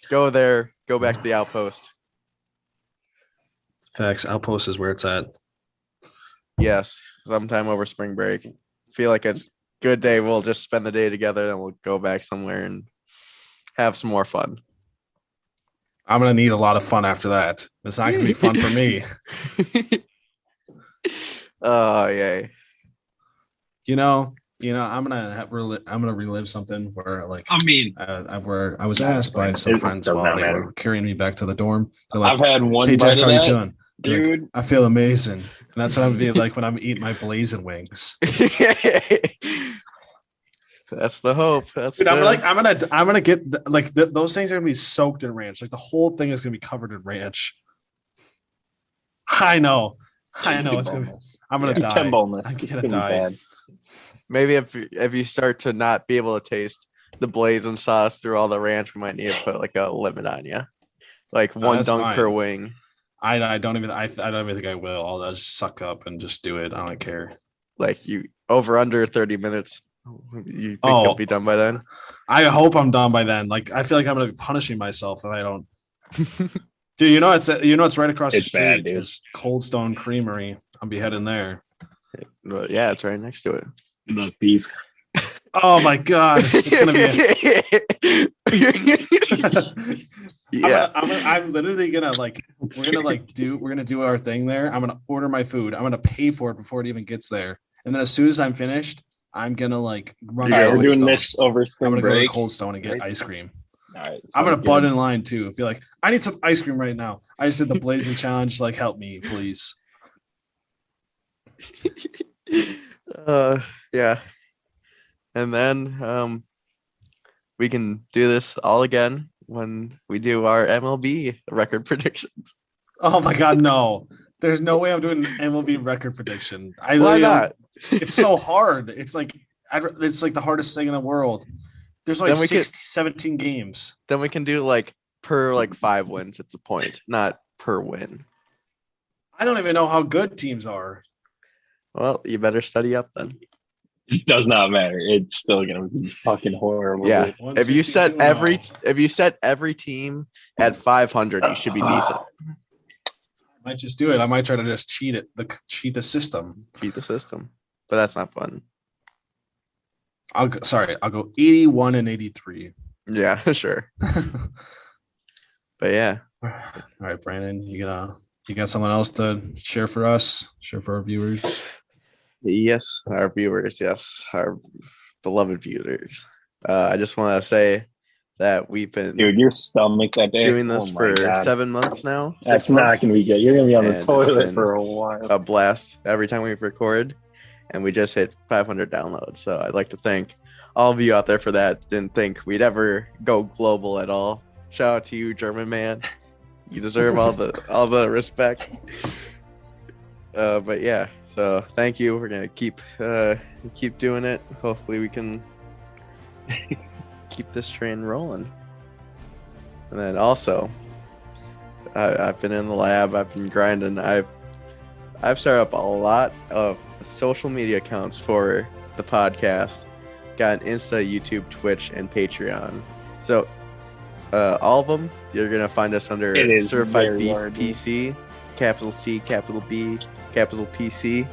[SPEAKER 2] Go there. Go back to the outpost.
[SPEAKER 1] Facts. Outpost is where it's at.
[SPEAKER 2] Yes, sometime over spring break. Feel like it's a good day. We'll just spend the day together, then we'll go back somewhere and have some more fun.
[SPEAKER 1] I'm gonna need a lot of fun after that. It's not gonna be fun for me.
[SPEAKER 2] Oh yay!
[SPEAKER 1] I'm gonna relive something where where I was asked by some friends while they were carrying me back to the dorm. Like,
[SPEAKER 3] I've had one
[SPEAKER 1] hey,
[SPEAKER 3] bite
[SPEAKER 1] Jack,
[SPEAKER 3] of
[SPEAKER 1] how you
[SPEAKER 3] that,
[SPEAKER 1] feeling?
[SPEAKER 3] dude.
[SPEAKER 1] Like, I feel amazing, and that's what I'm be like when I'm eating my Blazing wings.
[SPEAKER 2] That's the hope.
[SPEAKER 1] Dude, I'm gonna get those things are gonna be soaked in ranch. Like the whole thing is gonna be covered in ranch. I know. It's gonna. I'm gonna die. I'm gonna die.
[SPEAKER 3] Bad.
[SPEAKER 2] Maybe if you start to not be able to taste the Blazing sauce through all the ranch, we might need to put like a limit on you, like one dunk per wing.
[SPEAKER 1] I don't even think I will. I'll just suck up and just do it. I don't care.
[SPEAKER 2] Like you under 30 minutes. You think you'll be done by then?
[SPEAKER 1] I hope I'm done by then. Like I feel like I'm gonna be punishing myself if I don't. Dude, it's right across the street.
[SPEAKER 3] Bad, dude.
[SPEAKER 1] It's Cold Stone Creamery. I'll be heading there.
[SPEAKER 2] Well, yeah, it's right next to it.
[SPEAKER 3] Good luck, beef.
[SPEAKER 1] Oh my god, it's gonna be.
[SPEAKER 2] Yeah.
[SPEAKER 1] I'm literally gonna we're gonna do our thing there. I'm gonna order my food. I'm gonna pay for it before it even gets there, and then as soon as I'm finished, I'm gonna like run.
[SPEAKER 3] All right,
[SPEAKER 1] to
[SPEAKER 3] we're
[SPEAKER 1] Cold
[SPEAKER 3] doing
[SPEAKER 1] Stone.
[SPEAKER 3] this over
[SPEAKER 1] I'm
[SPEAKER 3] spring
[SPEAKER 1] gonna go to
[SPEAKER 3] break.
[SPEAKER 1] Cold Stone and get
[SPEAKER 3] right?
[SPEAKER 1] ice cream.
[SPEAKER 3] All right,
[SPEAKER 1] I'm gonna
[SPEAKER 3] sounds
[SPEAKER 1] butt
[SPEAKER 3] good.
[SPEAKER 1] in line too. Be like, I need some ice cream right now. I just did the blazing challenge. Like, help me, please.
[SPEAKER 2] Yeah. And then we can do this all again when we do our MLB record predictions.
[SPEAKER 1] Oh my god, no! There's no way I'm doing an MLB record prediction. I
[SPEAKER 2] Why
[SPEAKER 1] literally
[SPEAKER 2] not?
[SPEAKER 1] It's so hard. It's like the hardest thing in the world. There's like
[SPEAKER 2] Then we could-
[SPEAKER 1] 17 games.
[SPEAKER 2] Then we can do like per like 5 wins. It's a point, not per win.
[SPEAKER 1] I don't even know how good teams are.
[SPEAKER 2] Well, you better study up then.
[SPEAKER 3] It does not matter. It's still gonna be fucking horrible.
[SPEAKER 2] Yeah.
[SPEAKER 3] dude.
[SPEAKER 2] If you set
[SPEAKER 1] 162-0.
[SPEAKER 2] every team at 500, you should be decent.
[SPEAKER 1] I might just do it. I might try to just cheat the system.
[SPEAKER 2] Beat the system. But that's not fun.
[SPEAKER 1] I'll go 81 and 83.
[SPEAKER 2] Yeah, sure. But yeah.
[SPEAKER 1] All right, Brandon, you got someone else to share for us? Share for our viewers?
[SPEAKER 2] Yes, our viewers, yes, our beloved viewers. I just want to say that we've been
[SPEAKER 3] Dude, your stomach that day.
[SPEAKER 2] doing this
[SPEAKER 3] Oh my
[SPEAKER 2] for
[SPEAKER 3] God.
[SPEAKER 2] 7 months now.
[SPEAKER 3] That's
[SPEAKER 2] 6
[SPEAKER 3] not
[SPEAKER 2] months.
[SPEAKER 3] gonna be good. You're gonna be on
[SPEAKER 2] And
[SPEAKER 3] the
[SPEAKER 2] it's
[SPEAKER 3] toilet
[SPEAKER 2] been
[SPEAKER 3] for a while.
[SPEAKER 2] A blast every time we record, and we just hit 500 downloads. So I'd like to thank all of you out there for that. Didn't think we'd ever go global at all. Shout out to you, German man. You deserve all the respect. But yeah, so thank you. We're gonna keep doing it. Hopefully we can keep this train rolling. And then also, I've been in the lab. I've been grinding. I've started up a lot of social media accounts for the podcast. Got an Insta, YouTube, Twitch, and Patreon. So all of them, you're gonna find us under
[SPEAKER 3] It is
[SPEAKER 2] Certified
[SPEAKER 3] very
[SPEAKER 2] Beef
[SPEAKER 3] large.
[SPEAKER 2] PC, capital C, capital B, capital PC.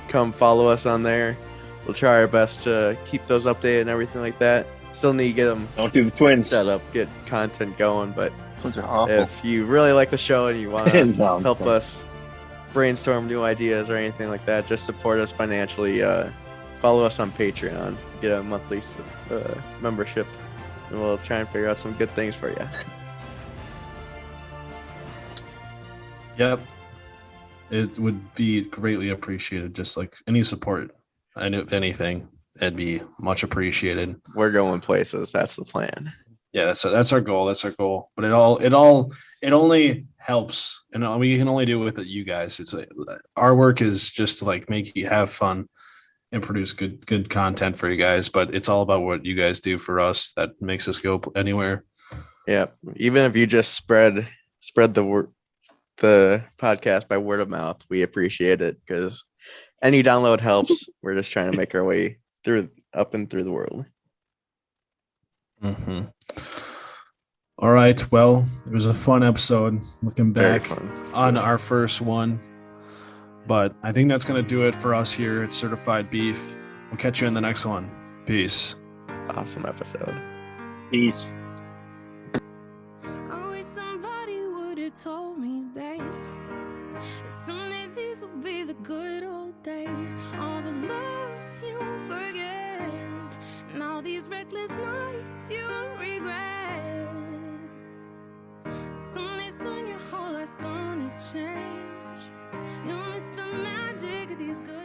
[SPEAKER 2] Come follow us on there. We'll try our best to keep those updated and everything like that. Still need to get them
[SPEAKER 3] Don't do the twins.
[SPEAKER 2] set up, get content going. But
[SPEAKER 3] Twins are awful.
[SPEAKER 2] if you really like the show and you want to
[SPEAKER 3] No, I'm
[SPEAKER 2] help
[SPEAKER 3] kidding.
[SPEAKER 2] us brainstorm new ideas or anything like that, just support us financially. Follow us on Patreon, get a monthly membership, and we'll try and figure out some good things for you.
[SPEAKER 1] Yep. It would be greatly appreciated. Just like any support. And if anything, it'd be much appreciated.
[SPEAKER 2] We're going places. That's the plan.
[SPEAKER 1] Yeah, so that's our goal. That's our goal. But it only helps, and we can only do it with you guys. It's our work is just to like make you have fun and produce good content for you guys. But it's all about what you guys do for us that makes us go anywhere.
[SPEAKER 2] Yeah, even if you just spread the podcast by word of mouth, we appreciate it because any download helps. We're just trying to make our way up and through the world.
[SPEAKER 1] Mm-hmm. All right. Well, it was a fun episode looking
[SPEAKER 2] Very
[SPEAKER 1] back
[SPEAKER 2] fun.
[SPEAKER 1] on our first one. But I think that's going to do it for us here at Certified Beef. We'll catch you in the next one. Peace.
[SPEAKER 2] Awesome episode.
[SPEAKER 3] Peace.
[SPEAKER 7] I wish somebody would have told me, babe, someday these will be the good old days. All the love you won't forget, and all these reckless nights you won't regret. Someday soon your whole life's gonna change. You'll miss the magic of these good